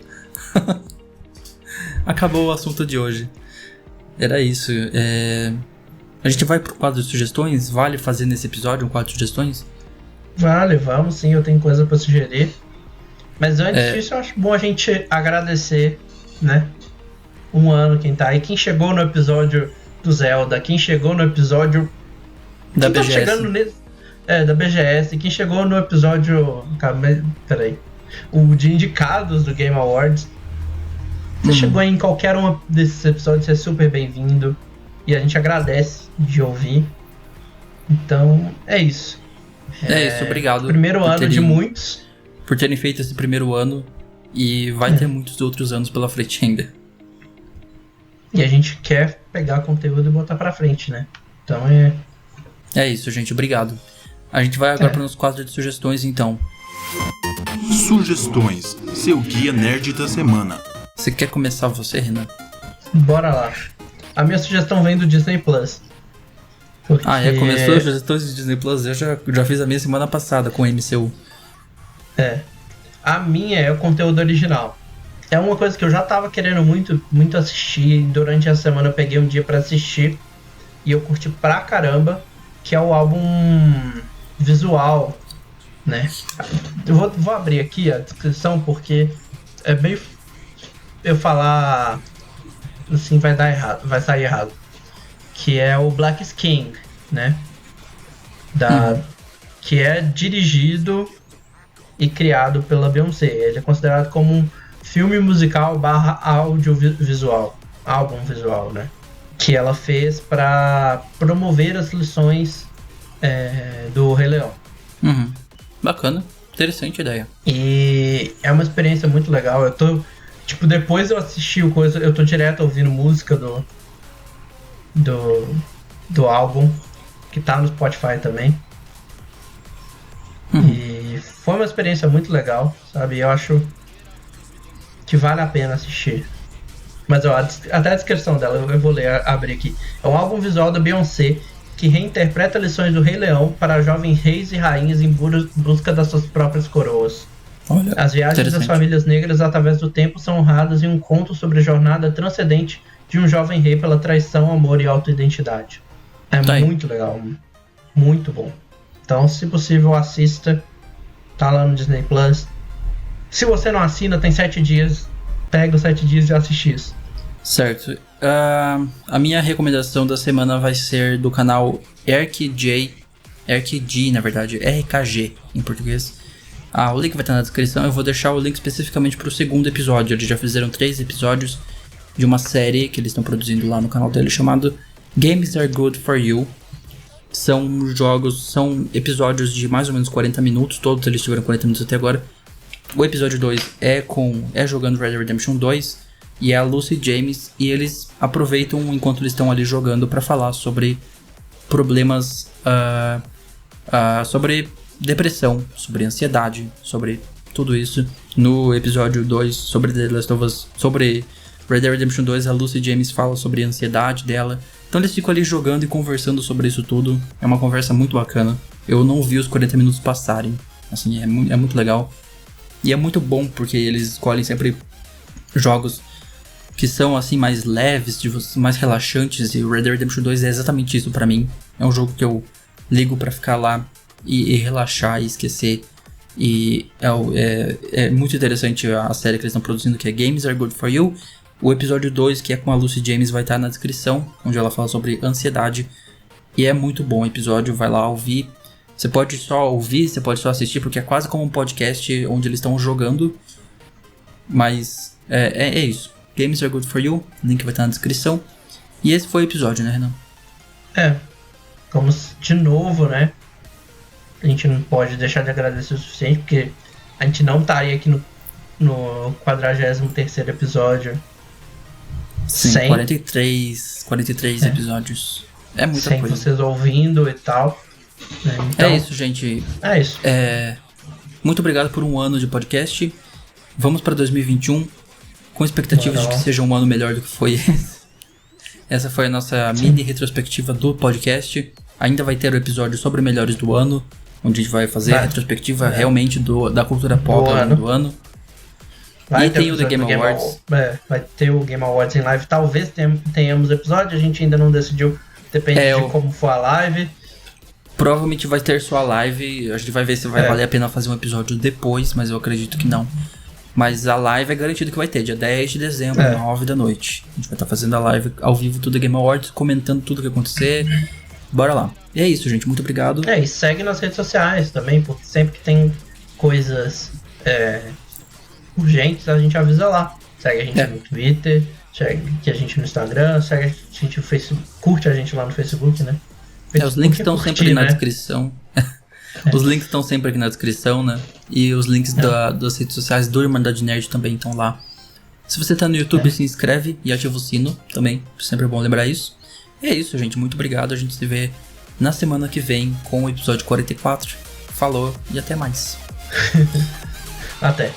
S1: Acabou o assunto de hoje. Era isso. A gente vai pro quadro de sugestões? Vale fazer nesse episódio um quadro de sugestões?
S2: Vale, vamos sim, eu tenho coisa pra sugerir. Mas antes disso, eu acho bom a gente agradecer, né? Um ano quem tá aí. Quem chegou no episódio do Zelda, quem chegou no episódio...
S1: Da
S2: quem
S1: BGS.
S2: Tá chegando da BGS, quem chegou no episódio... Peraí. O de indicados do Game Awards. Você chegou em qualquer um desses episódios, você é super bem-vindo. E a gente agradece de ouvir. Então, é isso.
S1: É isso, obrigado.
S2: Primeiro ano de muitos.
S1: Por terem feito esse primeiro ano. E vai ter muitos outros anos pela frente ainda.
S2: E a gente quer pegar conteúdo e botar pra frente, né? Então
S1: é isso, gente. Obrigado. A gente vai agora para o nosso quadro de sugestões, então.
S3: Sugestões. Seu guia nerd da semana.
S1: Você quer começar você, Renan?
S2: Bora lá. A minha sugestão vem do Disney Plus.
S1: Porque... começou as sugestões do Disney Plus? Eu já fiz a minha semana passada com o MCU.
S2: A minha é o conteúdo original. É uma coisa que eu já tava querendo muito assistir. Durante a semana eu peguei um dia pra assistir. E eu curti pra caramba. Que é o álbum visual, né? Eu vou abrir aqui a descrição porque é bem... Eu falar assim vai sair errado. Que é o Black Skin, né? Que é dirigido e criado pela Beyoncé. Ele é considerado como um filme musical / audiovisual, álbum visual, né? Que ela fez para promover as lições do Rei Leão.
S1: Bacana, interessante a ideia.
S2: E é uma experiência muito legal. Eu tô, depois eu assisti o coisa, eu tô direto ouvindo música do álbum, que tá no Spotify também. E foi uma experiência muito legal, sabe? Eu acho que vale a pena assistir. Mas até a descrição dela, eu vou abrir aqui. É um álbum visual da Beyoncé que reinterpreta lições do Rei Leão para jovens reis e rainhas em busca das suas próprias coroas.
S1: Olha,
S2: as viagens das famílias negras através do tempo são honradas em um conto sobre a jornada transcendente de um jovem rei pela traição, amor e autoidentidade. Muito legal, muito bom. Então, se possível, assista. Tá lá no Disney Plus. Se você não assina, tem 7 dias. Pega os 7 dias e assiste isso.
S1: Certo. A minha recomendação da semana vai ser do canal RKG, na verdade, RKG em português. O link vai estar na descrição. Eu vou deixar o link especificamente para o segundo episódio. Eles já fizeram 3 episódios de uma série que eles estão produzindo lá no canal dele chamado Games Are Good For You. São episódios de mais ou menos 40 minutos. Todos eles tiveram 40 minutos até agora. O episódio 2 é jogando Red Dead Redemption 2 e é a Lucy James, e eles aproveitam enquanto eles estão ali jogando para falar sobre problemas, sobre depressão, sobre ansiedade, sobre tudo isso. No episódio 2 sobre The Last of Us, sobre Red Dead Redemption 2, a Lucy James fala sobre a ansiedade dela. Então eles ficam ali jogando e conversando sobre isso tudo. É uma conversa muito bacana. Eu não vi os 40 minutos passarem. Assim, é muito legal. E é muito bom porque eles escolhem sempre jogos que são assim mais leves, mais relaxantes. E Red Dead Redemption 2 é exatamente isso pra mim. É um jogo que eu ligo pra ficar lá e relaxar e esquecer. E é muito interessante a série que eles estão produzindo, que é Games Are Good For You. O episódio 2, que é com a Lucy James, vai estar na descrição, onde ela fala sobre ansiedade. E é muito bom o episódio, vai lá ouvir. Você pode só ouvir, você pode só assistir, porque é quase como um podcast onde eles estão jogando. Mas é isso. Games Are Good For You, link vai estar na descrição. E esse foi o episódio, né, Renan?
S2: Como de novo, né? A gente não pode deixar de agradecer o suficiente, porque a gente não estaria aqui no 43º episódio.
S1: Sim, 43 episódios. É muita coisa.
S2: Sem vocês ouvindo e tal. Então,
S1: é isso, gente.
S2: É isso.
S1: Muito obrigado por um ano de podcast. Vamos para 2021 com expectativas de que seja um ano melhor do que foi esse. Essa foi a nossa mini retrospectiva do podcast. Ainda vai ter o episódio sobre melhores do ano, onde a gente vai fazer a retrospectiva realmente da cultura pop do ano.
S2: Vai
S1: e tem o The Game Awards.
S2: Vai ter o Game Awards em live. Talvez tenhamos episódio, a gente ainda não decidiu. Depende de como for a live.
S1: Provavelmente vai ter só a live. A gente vai ver se vai valer a pena fazer um episódio depois, mas eu acredito que não. Mas a live é garantido que vai ter, dia 10 de dezembro, 9 da noite. A gente vai estar fazendo a live ao vivo do The Game Awards, comentando tudo que acontecer. Bora lá. E é isso, gente. Muito obrigado.
S2: E segue nas redes sociais também, porque sempre que tem coisas urgentes, a gente avisa lá. Segue a gente no Twitter, segue a gente no Instagram, segue a gente no Facebook, curte a gente lá no Facebook, né?
S1: Os links estão sempre aqui na descrição. Os links estão sempre aqui na descrição, né? E os links das redes sociais do Irmandade Nerd também estão lá. Se você tá no YouTube, se inscreve e ativa o sino também. Sempre é bom lembrar isso. E é isso, gente. Muito obrigado. A gente se vê na semana que vem com o episódio 44. Falou e até mais.
S2: Até.